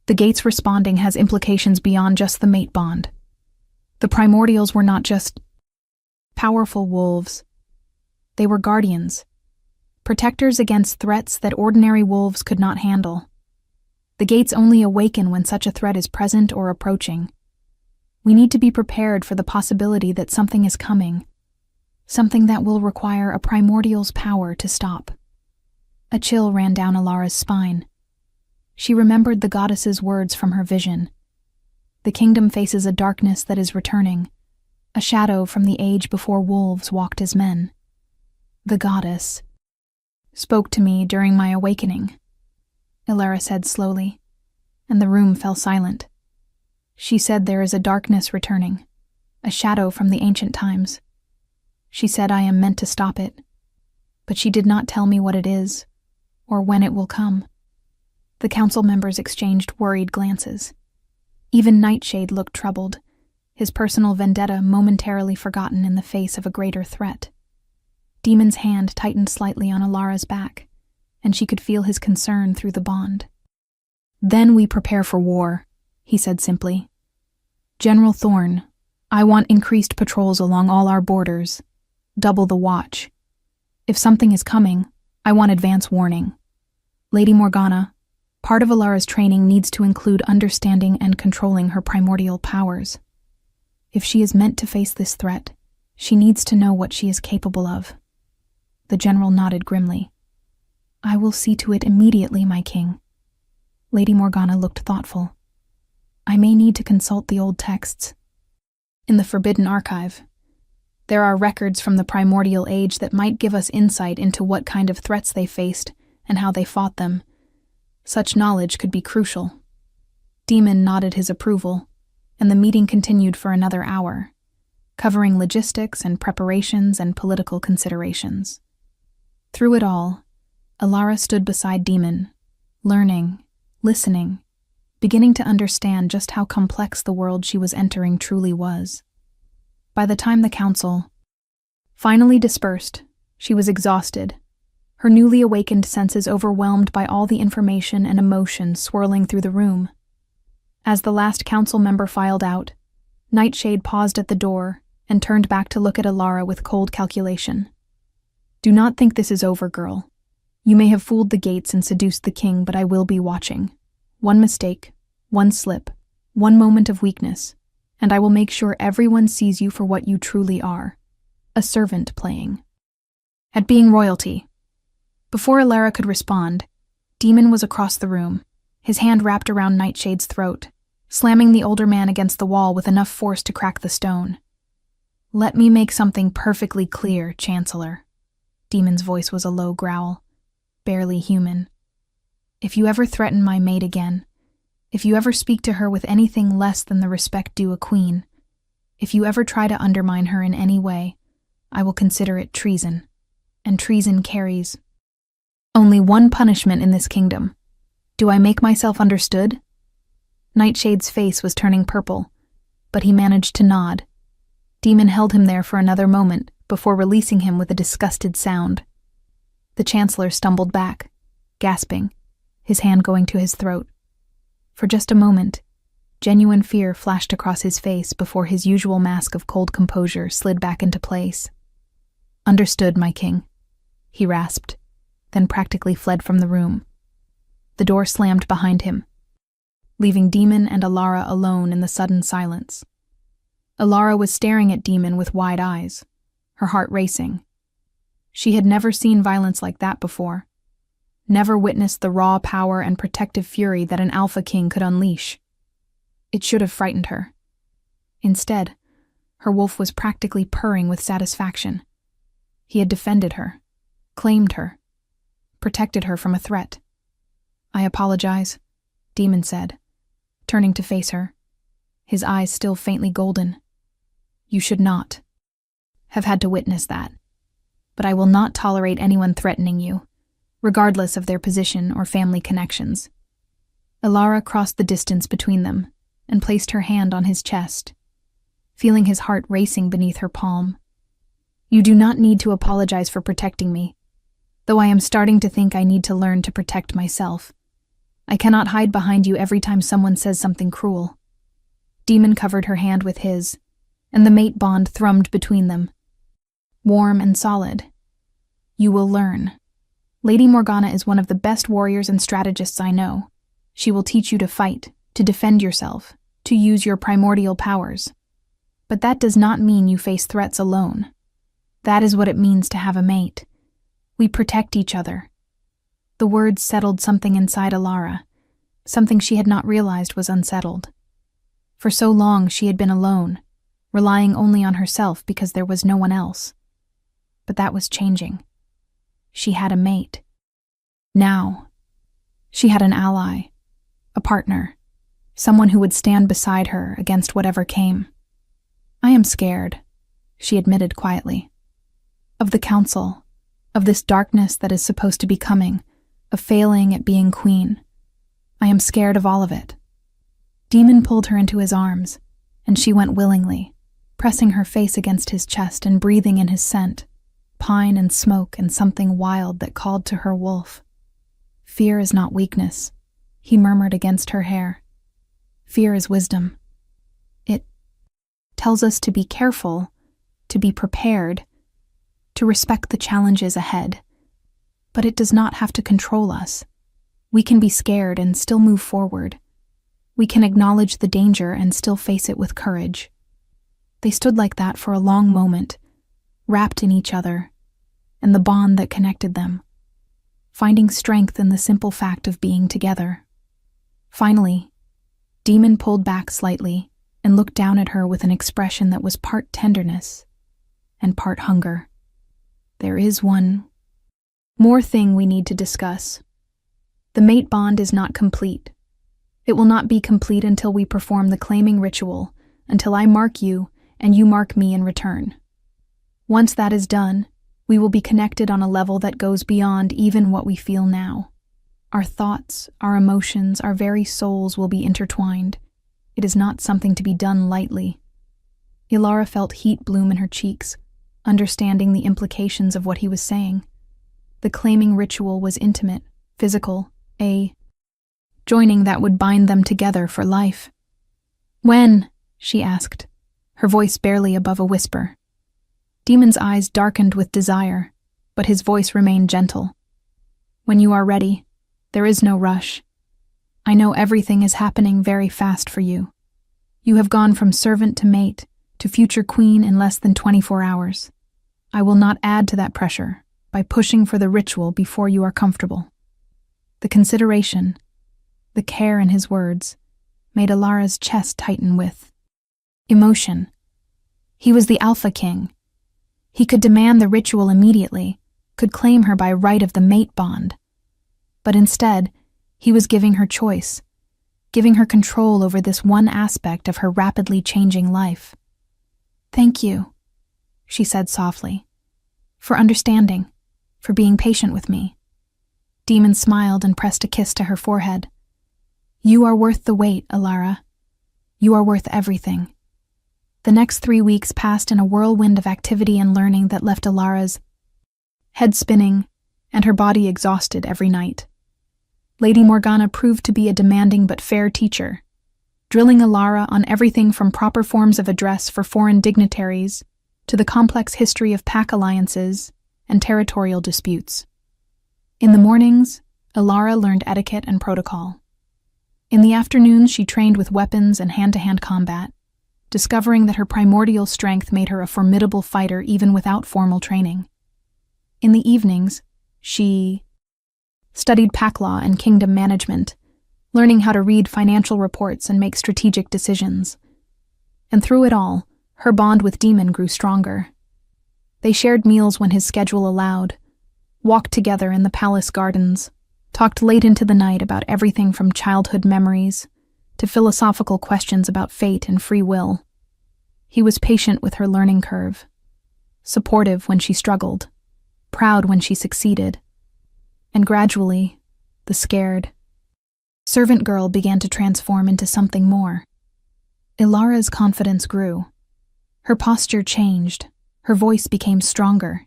The gates responding has implications beyond just the mate bond. The primordials were not just powerful wolves. They were guardians, protectors against threats that ordinary wolves could not handle. The gates only awaken when such a threat is present or approaching. We need to be prepared for the possibility that something is coming, something that will require a primordial's power to stop. A chill ran down Alara's spine. She remembered the goddess's words from her vision. The kingdom faces a darkness that is returning, a shadow from the age before wolves walked as men. The goddess spoke to me during my awakening, Alara said slowly, and the room fell silent. She said there is a darkness returning, a shadow from the ancient times. She said I am meant to stop it, but she did not tell me what it is, or when it will come. The council members exchanged worried glances. Even Nightshade looked troubled, his personal vendetta momentarily forgotten in the face of a greater threat. Demon's hand tightened slightly on Alara's back, and she could feel his concern through the bond. Then we prepare for war, he said simply. General Thorne, I want increased patrols along all our borders, double the watch. If something is coming, I want advance warning. Lady Morgana, part of Alara's training needs to include understanding and controlling her primordial powers. If she is meant to face this threat, she needs to know what she is capable of. The general nodded grimly. I will see to it immediately, my king. Lady Morgana looked thoughtful. I may need to consult the old texts. In the Forbidden Archive, there are records from the primordial age that might give us insight into what kind of threats they faced and how they fought them. Such knowledge could be crucial. Demon nodded his approval, and the meeting continued for another hour, covering logistics and preparations and political considerations. Through it all, Alara stood beside Demon, learning, listening, beginning to understand just how complex the world she was entering truly was. By the time the council finally dispersed, she was exhausted, her newly awakened senses overwhelmed by all the information and emotion swirling through the room. As the last council member filed out, Nightshade paused at the door and turned back to look at Alara with cold calculation. Do not think this is over, girl. You may have fooled the gates and seduced the king, but I will be watching. One mistake, one slip, one moment of weakness, and I will make sure everyone sees you for what you truly are, a servant playing. At being royalty. Before Alara could respond, Demon was across the room, his hand wrapped around Nightshade's throat, slamming the older man against the wall with enough force to crack the stone. Let me make something perfectly clear, Chancellor. Demon's voice was a low growl, barely human. If you ever threaten my mate again, if you ever speak to her with anything less than the respect due a queen, if you ever try to undermine her in any way, I will consider it treason. And treason carries only one punishment in this kingdom. Do I make myself understood? Nightshade's face was turning purple, but he managed to nod. Demon held him there for another moment before releasing him with a disgusted sound. The Chancellor stumbled back, gasping, his hand going to his throat. For just a moment, genuine fear flashed across his face before his usual mask of cold composure slid back into place. Understood, my king, he rasped, then practically fled from the room. The door slammed behind him, leaving Demon and Alara alone in the sudden silence. Alara was staring at Demon with wide eyes, her heart racing. She had never seen violence like that before, never witnessed the raw power and protective fury that an alpha king could unleash. It should have frightened her. Instead, her wolf was practically purring with satisfaction. He had defended her, claimed her, protected her from a threat. I apologize, Demon said, turning to face her, his eyes still faintly golden. You should not have had to witness that, but I will not tolerate anyone threatening you, regardless of their position or family connections. Alara crossed the distance between them and placed her hand on his chest, feeling his heart racing beneath her palm. You do not need to apologize for protecting me. though I am starting to think I need to learn to protect myself. I cannot hide behind you every time someone says something cruel." Demon covered her hand with his, and the mate bond thrummed between them. Warm and solid. "You will learn. Lady Morgana is one of the best warriors and strategists I know. She will teach you to fight, to defend yourself, to use your primordial powers. But that does not mean you face threats alone. That is what it means to have a mate. We protect each other." The words settled something inside Alara, something she had not realized was unsettled. For so long she had been alone, relying only on herself because there was no one else. But that was changing. She had a mate. Now, she had an ally, a partner, someone who would stand beside her against whatever came. "I am scared," she admitted quietly. "Of the council, of this darkness that is supposed to be coming, of failing at being queen. I am scared of all of it." Demon pulled her into his arms, and she went willingly, pressing her face against his chest and breathing in his scent, pine and smoke and something wild that called to her wolf. "Fear is not weakness," he murmured against her hair. "Fear is wisdom. It tells us to be careful, to be prepared, to respect the challenges ahead. But it does not have to control us. We can be scared and still move forward. We can acknowledge the danger and still face it with courage." They stood like that for a long moment, wrapped in each other, and the bond that connected them, finding strength in the simple fact of being together. Finally, Demon pulled back slightly and looked down at her with an expression that was part tenderness and part hunger. "There is one more thing we need to discuss. The mate bond is not complete. It will not be complete until we perform the claiming ritual, until I mark you and you mark me in return. Once that is done, we will be connected on a level that goes beyond even what we feel now. Our thoughts, our emotions, our very souls will be intertwined. It is not something to be done lightly." Ilara felt heat bloom in her cheeks, understanding the implications of what he was saying. The claiming ritual was intimate, physical, a joining that would bind them together for life. "When?" she asked, her voice barely above a whisper. Demon's eyes darkened with desire, but his voice remained gentle. "When you are ready. There is no rush. I know everything is happening very fast for you. You have gone from servant to mate to future queen in less than 24 hours. I will not add to that pressure by pushing for the ritual before you are comfortable." The consideration, the care in his words, made Alara's chest tighten with emotion. He was the Alpha King. He could demand the ritual immediately, could claim her by right of the mate bond. But instead, he was giving her choice, giving her control over this one aspect of her rapidly changing life. "Thank you," she said softly, "for understanding, for being patient with me." Demon smiled and pressed a kiss to her forehead. "You are worth the wait, Alara. You are worth everything." The next 3 weeks passed in a whirlwind of activity and learning that left Alara's head spinning and her body exhausted every night. Lady Morgana proved to be a demanding but fair teacher, drilling Alara on everything from proper forms of address for foreign dignitaries to the complex history of pack alliances and territorial disputes. In the mornings, Alara learned etiquette and protocol. In the afternoons, she trained with weapons and hand-to-hand combat, discovering that her primordial strength made her a formidable fighter even without formal training. In the evenings, she studied pack law and kingdom management, learning how to read financial reports and make strategic decisions. And through it all, her bond with Demon grew stronger. They shared meals when his schedule allowed, walked together in the palace gardens, talked late into the night about everything from childhood memories to philosophical questions about fate and free will. He was patient with her learning curve, supportive when she struggled, proud when she succeeded, and gradually, the scared servant girl began to transform into something more. Ilara's confidence grew. Her posture changed, her voice became stronger.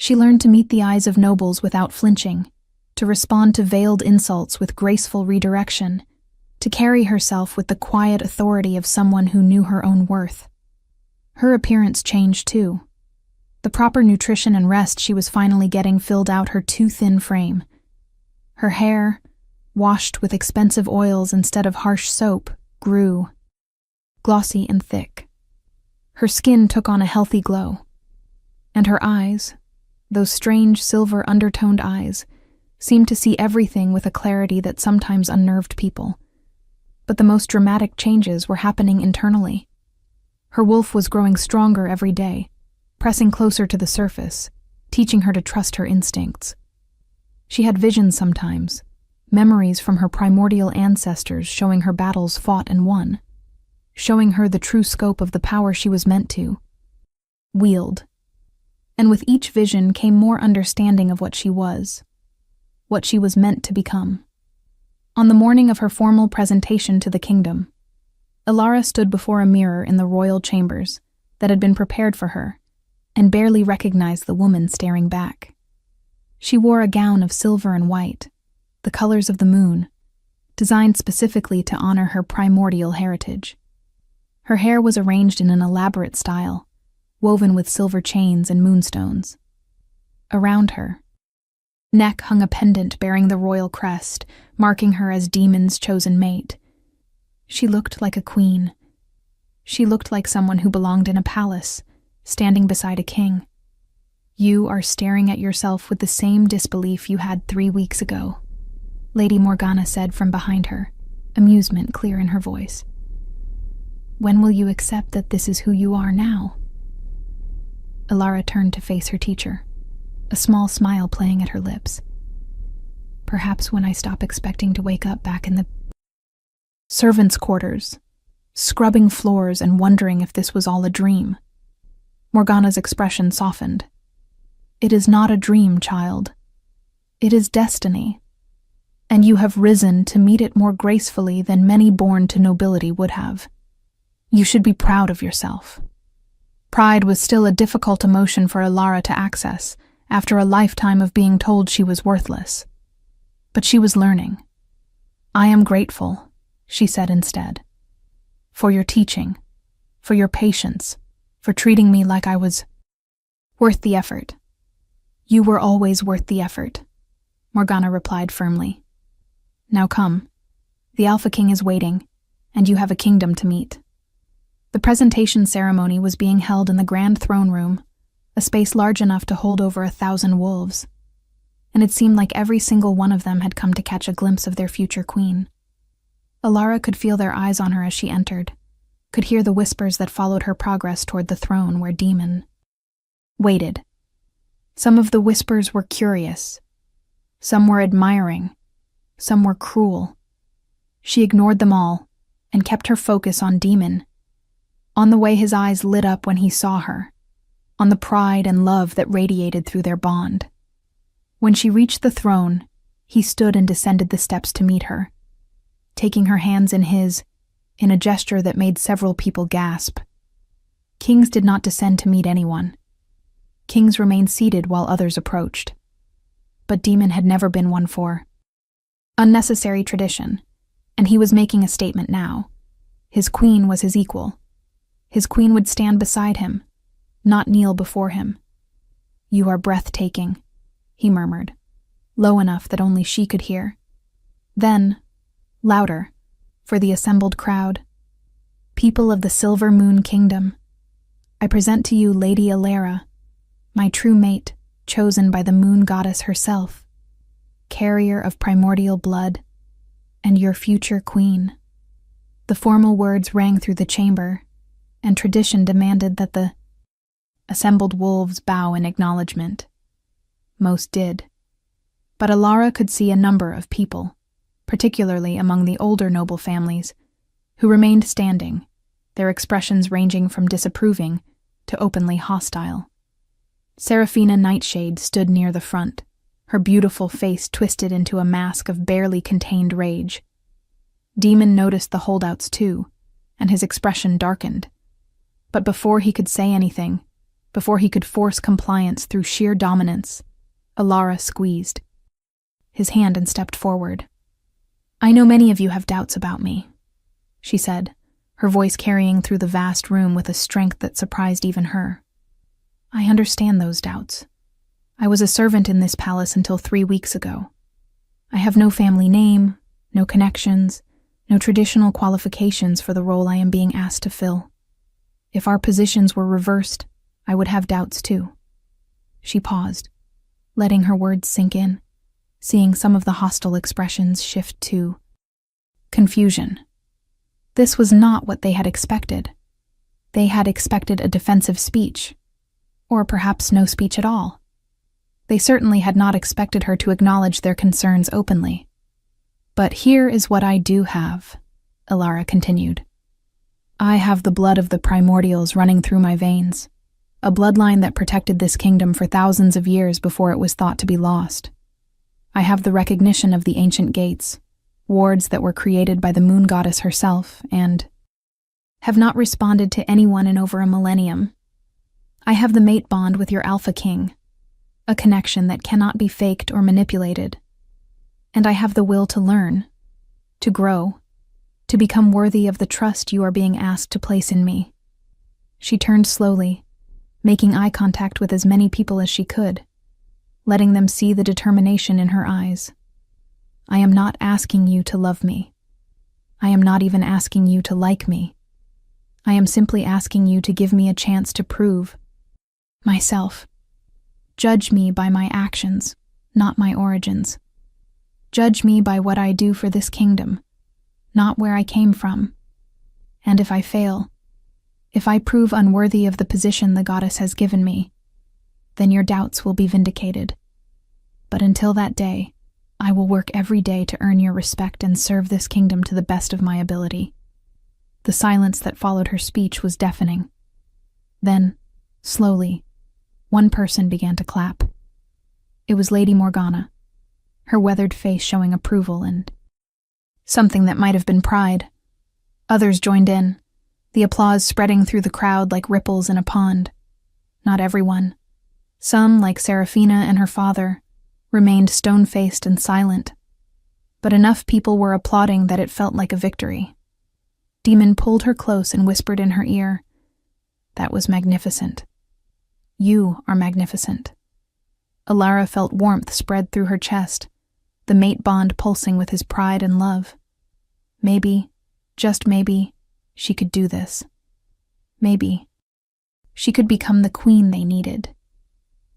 She learned to meet the eyes of nobles without flinching, to respond to veiled insults with graceful redirection, to carry herself with the quiet authority of someone who knew her own worth. Her appearance changed too. The proper nutrition and rest she was finally getting filled out her too thin frame. Her hair, washed with expensive oils instead of harsh soap, grew, glossy and thick. Her skin took on a healthy glow. And her eyes, those strange silver undertoned eyes, seemed to see everything with a clarity that sometimes unnerved people. But the most dramatic changes were happening internally. Her wolf was growing stronger every day, pressing closer to the surface, teaching her to trust her instincts. She had visions sometimes, memories from her primordial ancestors showing her battles fought and won, showing her the true scope of the power she was meant to wield. And with each vision came more understanding of what she was meant to become. On the morning of her formal presentation to the kingdom, Elara stood before a mirror in the royal chambers that had been prepared for her, and barely recognized the woman staring back. She wore a gown of silver and white, the colors of the moon, designed specifically to honor her primordial heritage. Her hair was arranged in an elaborate style, woven with silver chains and moonstones. Around her neck hung a pendant bearing the royal crest, marking her as Demon's chosen mate. She looked like a queen. She looked like someone who belonged in a palace, standing beside a king. You are staring at yourself with the same disbelief you had 3 weeks ago, Lady Morgana said from behind her, amusement clear in her voice. When will you accept that this is who you are now? Elara turned to face her teacher, a small smile playing at her lips. Perhaps when I stop expecting to wake up back in the servants' quarters, scrubbing floors and wondering if this was all a dream. Morgana's expression softened. It is not a dream, child. It is destiny. And you have risen to meet it more gracefully than many born to nobility would have. You should be proud of yourself. Pride was still a difficult emotion for Elara to access after a lifetime of being told she was worthless. But she was learning. I am grateful, she said instead, for your teaching, for your patience, for treating me like I was worth the effort. You were always worth the effort, Morgana replied firmly. Now come. The Alpha King is waiting, and you have a kingdom to meet. The presentation ceremony was being held in the grand throne room, a space large enough to hold over 1,000 wolves, and it seemed like every single one of them had come to catch a glimpse of their future queen. Elara could feel their eyes on her as she entered, could hear the whispers that followed her progress toward the throne where Demon waited. Some of the whispers were curious, some were admiring, some were cruel. She ignored them all and kept her focus on Demon, on the way his eyes lit up when he saw her, on the pride and love that radiated through their bond. When she reached the throne, he stood and descended the steps to meet her, taking her hands in his, in a gesture that made several people gasp. Kings did not descend to meet anyone. Kings remained seated while others approached. But Demon had never been one for unnecessary tradition, and he was making a statement now. His queen was his equal. His queen would stand beside him, not kneel before him. You are breathtaking, he murmured, low enough that only she could hear. Then, louder, for the assembled crowd. People of the Silver Moon Kingdom, I present to you Lady Elara, my true mate, chosen by the moon goddess herself, carrier of primordial blood, and your future queen. The formal words rang through the chamber, and tradition demanded that the assembled wolves bow in acknowledgement. Most did. But Elara could see a number of people, particularly among the older noble families, who remained standing, their expressions ranging from disapproving to openly hostile. Seraphina Nightshade stood near the front, her beautiful face twisted into a mask of barely contained rage. Demon noticed the holdouts too, and his expression darkened. But before he could say anything, Before he could force compliance through sheer dominance, Alara squeezed his hand and stepped forward. "I know many of you have doubts about me," she said, her voice carrying through the vast room with a strength that surprised even her. "I understand those doubts. I was a servant in this palace until 3 weeks ago. I have no family name, no connections, no traditional qualifications for the role I am being asked to fill. If our positions were reversed, I would have doubts too." She paused, letting her words sink in, seeing some of the hostile expressions shift to confusion. This was not what they had expected. They had expected a defensive speech, or perhaps no speech at all. They certainly had not expected her to acknowledge their concerns openly. "But here is what I do have," Alara continued. "I have the blood of the primordials running through my veins, a bloodline that protected this kingdom for thousands of years before it was thought to be lost. I have the recognition of the ancient gates, wards that were created by the moon goddess herself, and have not responded to anyone in over a millennium. I have the mate bond with your Alpha King, a connection that cannot be faked or manipulated. And I have the will to learn, to grow, to become worthy of the trust you are being asked to place in me." She turned slowly, making eye contact with as many people as she could, letting them see the determination in her eyes. "I am not asking you to love me. I am not even asking you to like me. I am simply asking you to give me a chance to prove myself. Judge me by my actions, not my origins. Judge me by what I do for this kingdom, not where I came from. And if I fail, if I prove unworthy of the position the goddess has given me, then your doubts will be vindicated. But until that day, I will work every day to earn your respect and serve this kingdom to the best of my ability." The silence that followed her speech was deafening. Then, slowly, one person began to clap. It was Lady Morgana, her weathered face showing approval and something that might have been pride. Others joined in, the applause spreading through the crowd like ripples in a pond. Not everyone. Some, like Seraphina and her father, remained stone-faced and silent. But enough people were applauding that it felt like a victory. Demon pulled her close and whispered in her ear, "That was magnificent. You are magnificent." Alara felt warmth spread through her chest, the mate bond pulsing with his pride and love. Maybe, just maybe, she could do this. Maybe she could become the queen they needed.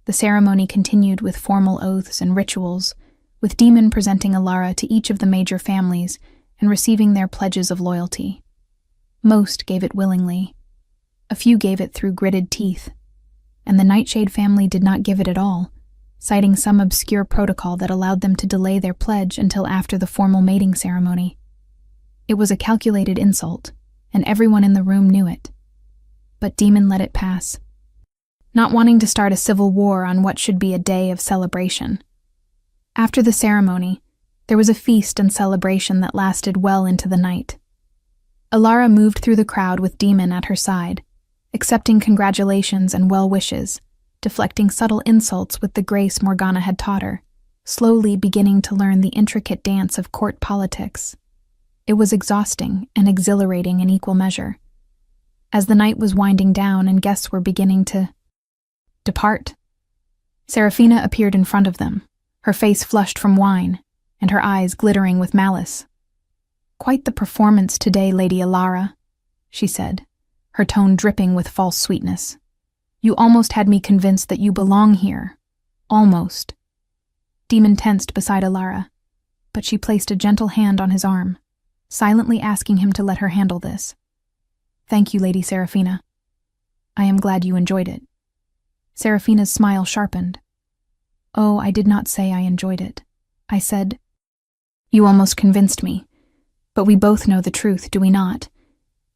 The ceremony continued with formal oaths and rituals, with Demon presenting Alara to each of the major families and receiving their pledges of loyalty. Most gave it willingly. A few gave it through gritted teeth, and the Nightshade family did not give it at all, citing some obscure protocol that allowed them to delay their pledge until after the formal mating ceremony. It was a calculated insult, and everyone in the room knew it. But Demon let it pass, not wanting to start a civil war on what should be a day of celebration. After the ceremony, there was a feast and celebration that lasted well into the night. Alara moved through the crowd with Demon at her side, accepting congratulations and well wishes, deflecting subtle insults with the grace Morgana had taught her, slowly beginning to learn the intricate dance of court politics. It was exhausting and exhilarating in equal measure. As the night was winding down and guests were beginning to depart, Seraphina appeared in front of them, her face flushed from wine, and her eyes glittering with malice. "Quite the performance today, Lady Alara," she said, her tone dripping with false sweetness. "You almost had me convinced that you belong here. Almost." Demon tensed beside Alara, but she placed a gentle hand on his arm, silently asking him to let her handle this. "Thank you, Lady Seraphina. I am glad you enjoyed it." Seraphina's smile sharpened. "Oh, I did not say I enjoyed it. I said, you almost convinced me. But we both know the truth, do we not?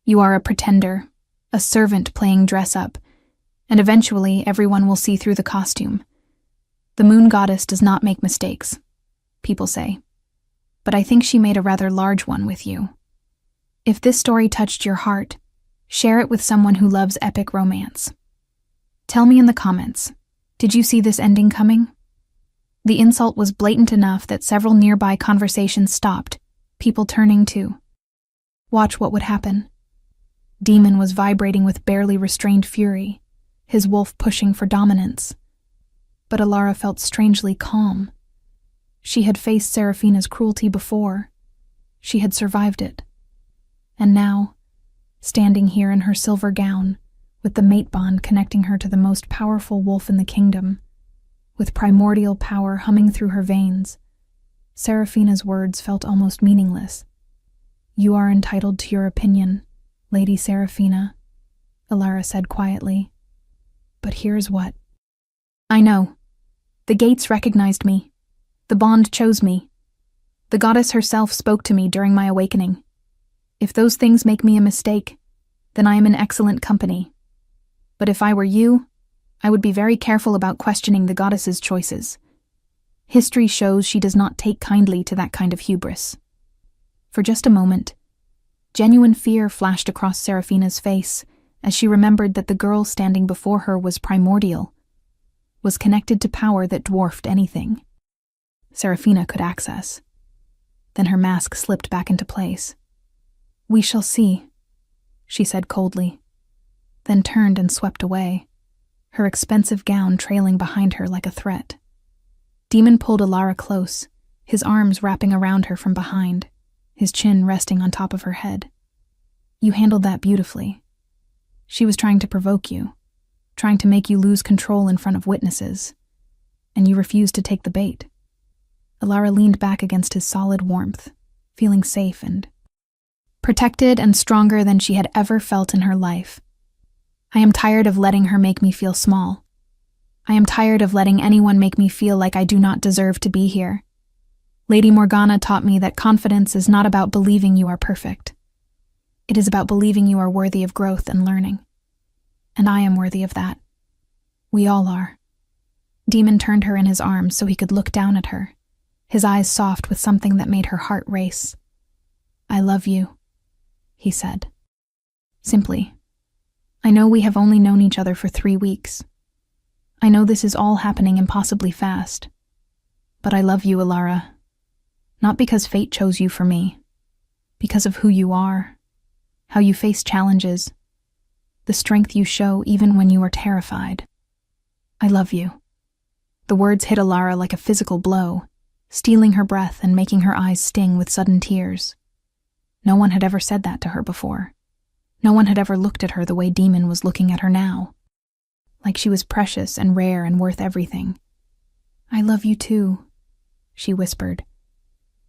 You are a pretender, a servant playing dress-up, and eventually everyone will see through the costume. The moon goddess does not make mistakes, people say. But I think she made a rather large one with you. If this story touched your heart, share it with someone who loves epic romance. Tell me in the comments, did you see this ending coming? The insult was blatant enough that several nearby conversations stopped, people turning to watch what would happen. Demon was vibrating with barely restrained fury, his wolf pushing for dominance. But Alara felt strangely calm. She had faced Seraphina's cruelty before. She had survived it. And now, standing here in her silver gown, with the mate bond connecting her to the most powerful wolf in the kingdom, with primordial power humming through her veins, Seraphina's words felt almost meaningless. You are entitled to your opinion, Lady Seraphina, Alara said quietly. But here's what. I know. The gates recognized me. The bond chose me. The goddess herself spoke to me during my awakening. If those things make me a mistake, then I am in excellent company. But if I were you, I would be very careful about questioning the goddess's choices. History shows she does not take kindly to that kind of hubris. For just a moment, genuine fear flashed across Seraphina's face as she remembered that the girl standing before her was primordial, was connected to power that dwarfed anything Seraphina could access. Then her mask slipped back into place. We shall see, she said coldly, then turned and swept away, her expensive gown trailing behind her like a threat. Demon pulled Alara close, his arms wrapping around her from behind, his chin resting on top of her head. You handled that beautifully. She was trying to provoke you, trying to make you lose control in front of witnesses, and you refused to take the bait. Alara leaned back against his solid warmth, feeling safe and protected and stronger than she had ever felt in her life. I am tired of letting her make me feel small. I am tired of letting anyone make me feel like I do not deserve to be here. Lady Morgana taught me that confidence is not about believing you are perfect. It is about believing you are worthy of growth and learning. And I am worthy of that. We all are. Demon turned her in his arms so he could look down at her, his eyes soft with something that made her heart race. I love you, he said. Simply. I know we have only known each other for 3 weeks. I know this is all happening impossibly fast. But I love you, Alara. Not because fate chose you for me. Because of who you are, how you face challenges, the strength you show even when you are terrified. I love you. The words hit Alara like a physical blow, stealing her breath and making her eyes sting with sudden tears. No one had ever said that to her before. No one had ever looked at her the way Demon was looking at her now. Like she was precious and rare and worth everything. I love you too, she whispered,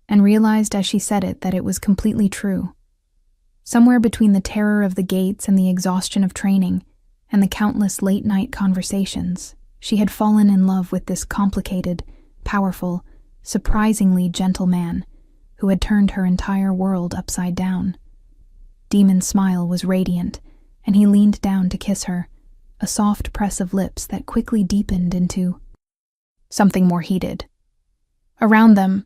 and realized as she said it that it was completely true. Somewhere between the terror of the gates and the exhaustion of training and the countless late-night conversations, she had fallen in love with this complicated, powerful, surprisingly gentle man who had turned her entire world upside down. Demon's smile was radiant, and he leaned down to kiss her, a soft press of lips that quickly deepened into something more heated. Around them,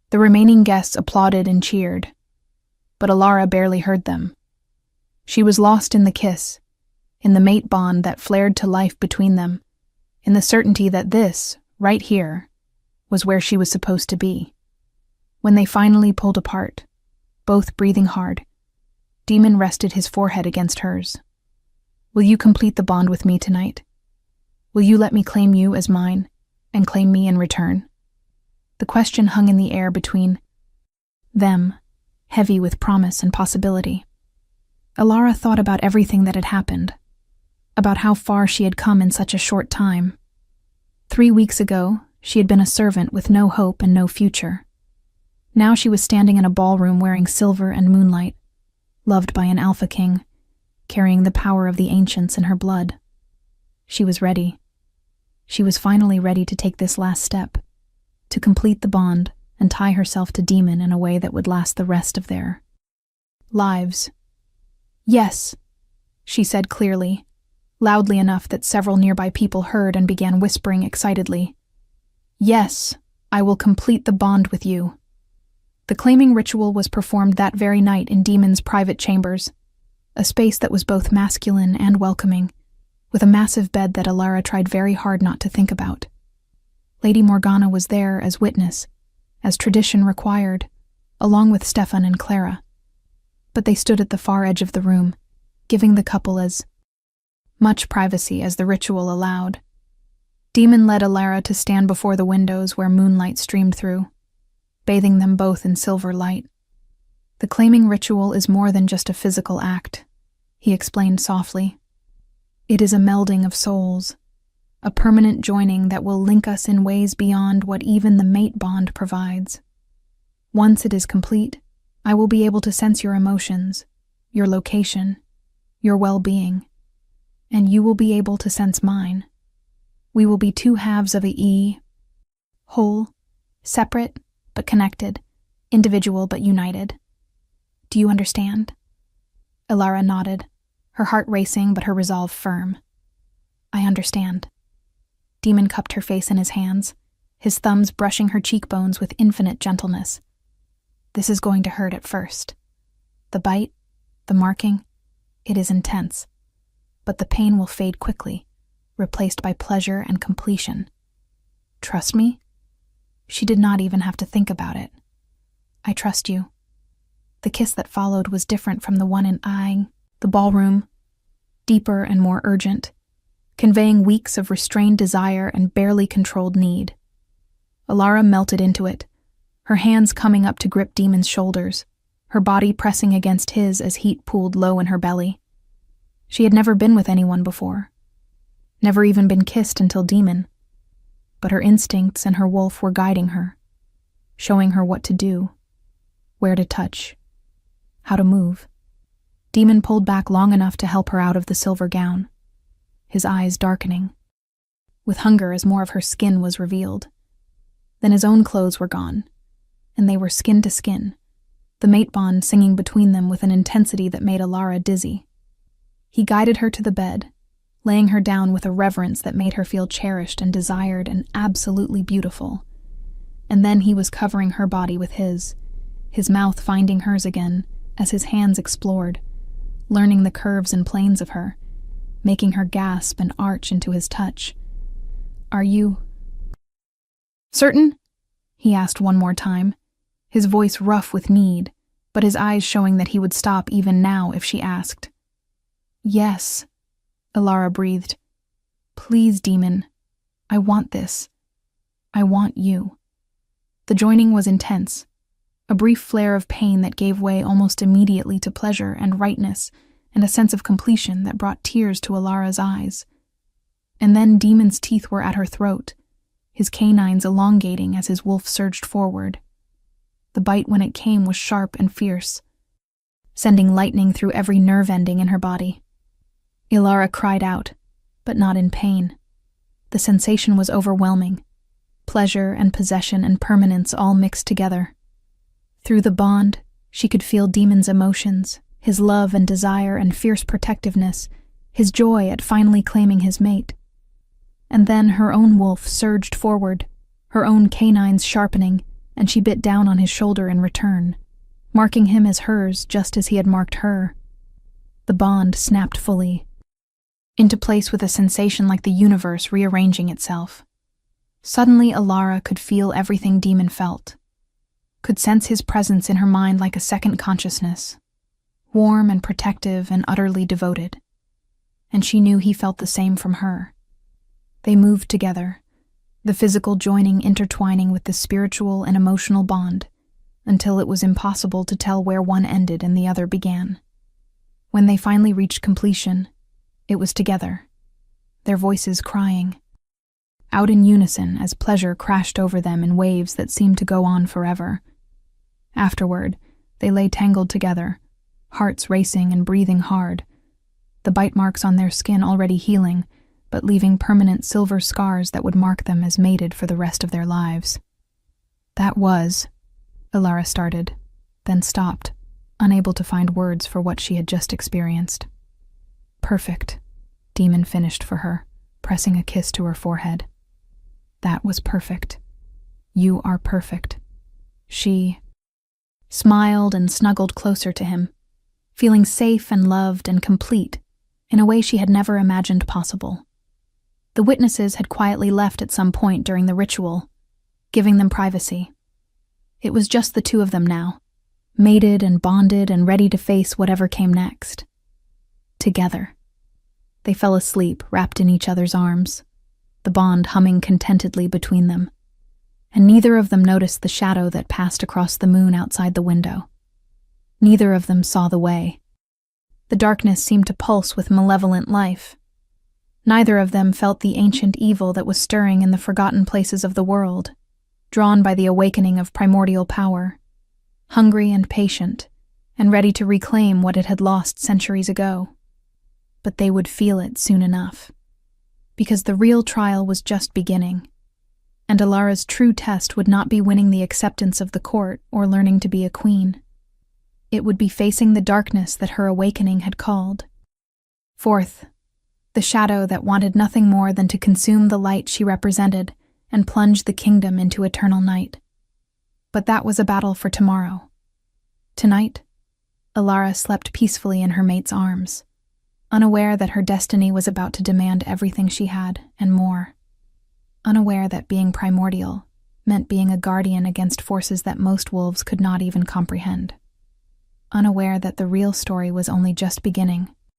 the remaining guests applauded and cheered, but Alara barely heard them. She was lost in the kiss, in the mate bond that flared to life between them, in the certainty that this, right here, was where she was supposed to be. When they finally pulled apart, both breathing hard, Demon rested his forehead against hers. Will you complete the bond with me tonight? Will you let me claim you as mine, and claim me in return? The question hung in the air between them, heavy with promise and possibility. Alara thought about everything that had happened, about how far she had come in such a short time. 3 weeks ago, she had been a servant with no hope and no future. Now she was standing in a ballroom wearing silver and moonlight, loved by an alpha king, carrying the power of the ancients in her blood. She was ready. She was finally ready to take this last step, to complete the bond and tie herself to Demon in a way that would last the rest of their lives. Yes, she said clearly, loudly enough that several nearby people heard and began whispering excitedly. Yes, I will complete the bond with you. The claiming ritual was performed that very night in Demon's private chambers, a space that was both masculine and welcoming, with a massive bed that Alara tried very hard not to think about. Lady Morgana was there as witness, as tradition required, along with Stefan and Clara. But they stood at the far edge of the room, giving the couple as much privacy as the ritual allowed. Demon led Alara to stand before the windows where moonlight streamed through, bathing them both in silver light. The claiming ritual is more than just a physical act, he explained softly. It is a melding of souls, a permanent joining that will link us in ways beyond what even the mate bond provides. Once it is complete, I will be able to sense your emotions, your location, your well-being, and you will be able to sense mine. We will be two halves of a E, whole, separate but connected, individual but united. Do you understand? Alara nodded, her heart racing but her resolve firm. I understand. Demon cupped her face in his hands, his thumbs brushing her cheekbones with infinite gentleness. This is going to hurt at first. The bite, the marking, it is intense. But the pain will fade quickly, replaced by pleasure and completion. Trust me? She did not even have to think about it. I trust you. The kiss that followed was different from the one in the ballroom, deeper and more urgent, conveying weeks of restrained desire and barely controlled need. Alara melted into it, her hands coming up to grip Demon's shoulders, her body pressing against his as heat pooled low in her belly. She had never been with anyone before, never even been kissed until Demon, but her instincts and her wolf were guiding her, showing her what to do, where to touch, how to move. Demon pulled back long enough to help her out of the silver gown, his eyes darkening, with hunger as more of her skin was revealed. Then his own clothes were gone, and they were skin to skin, the mate bond singing between them with an intensity that made Alara dizzy. He guided her to the bed, laying her down with a reverence that made her feel cherished and desired and absolutely beautiful. And then he was covering her body with his mouth finding hers again as his hands explored, learning the curves and planes of her, making her gasp and arch into his touch. Are you certain? He asked one more time, his voice rough with need, but his eyes showing that he would stop even now if she asked. Yes, Alara breathed. Please, Demon. I want this. I want you. The joining was intense, a brief flare of pain that gave way almost immediately to pleasure and rightness and a sense of completion that brought tears to Alara's eyes. And then Demon's teeth were at her throat, his canines elongating as his wolf surged forward. The bite when it came was sharp and fierce, sending lightning through every nerve ending in her body. Alara cried out, but not in pain. The sensation was overwhelming, pleasure and possession and permanence all mixed together. Through the bond, she could feel Demon's emotions, his love and desire and fierce protectiveness, his joy at finally claiming his mate. And then her own wolf surged forward, her own canines sharpening, and she bit down on his shoulder in return, marking him as hers just as he had marked her. The bond snapped fully, into place with a sensation like the universe rearranging itself. Suddenly Alara could feel everything Demon felt, could sense his presence in her mind like a second consciousness, warm and protective and utterly devoted. And she knew he felt the same from her. They moved together, the physical joining intertwining with the spiritual and emotional bond, until it was impossible to tell where one ended and the other began. When they finally reached completion, it was together, their voices crying, out in unison as pleasure crashed over them in waves that seemed to go on forever. Afterward, they lay tangled together, hearts racing and breathing hard, the bite marks on their skin already healing, but leaving permanent silver scars that would mark them as mated for the rest of their lives. That was, Alara started, then stopped, unable to find words for what she had just experienced. Perfect, Demon finished for her, pressing a kiss to her forehead. That was perfect. You are perfect. She smiled and snuggled closer to him, feeling safe and loved and complete, in a way she had never imagined possible. The witnesses had quietly left at some point during the ritual, giving them privacy. It was just the two of them now, mated and bonded and ready to face whatever came next. Together. They fell asleep, wrapped in each other's arms, the bond humming contentedly between them, and neither of them noticed the shadow that passed across the moon outside the window. Neither of them saw the way. The darkness seemed to pulse with malevolent life. Neither of them felt the ancient evil that was stirring in the forgotten places of the world, drawn by the awakening of primordial power, hungry and patient, and ready to reclaim what it had lost centuries ago. But they would feel it soon enough, because the real trial was just beginning, and Alara's true test would not be winning the acceptance of the court or learning to be a queen. It would be facing the darkness that her awakening had called. Fourth, the shadow that wanted nothing more than to consume the light she represented and plunge the kingdom into eternal night. But that was a battle for tomorrow. Tonight, Alara slept peacefully in her mate's arms, unaware that her destiny was about to demand everything she had and more. Unaware that being primordial meant being a guardian against forces that most wolves could not even comprehend. Unaware that the real story was only just beginning,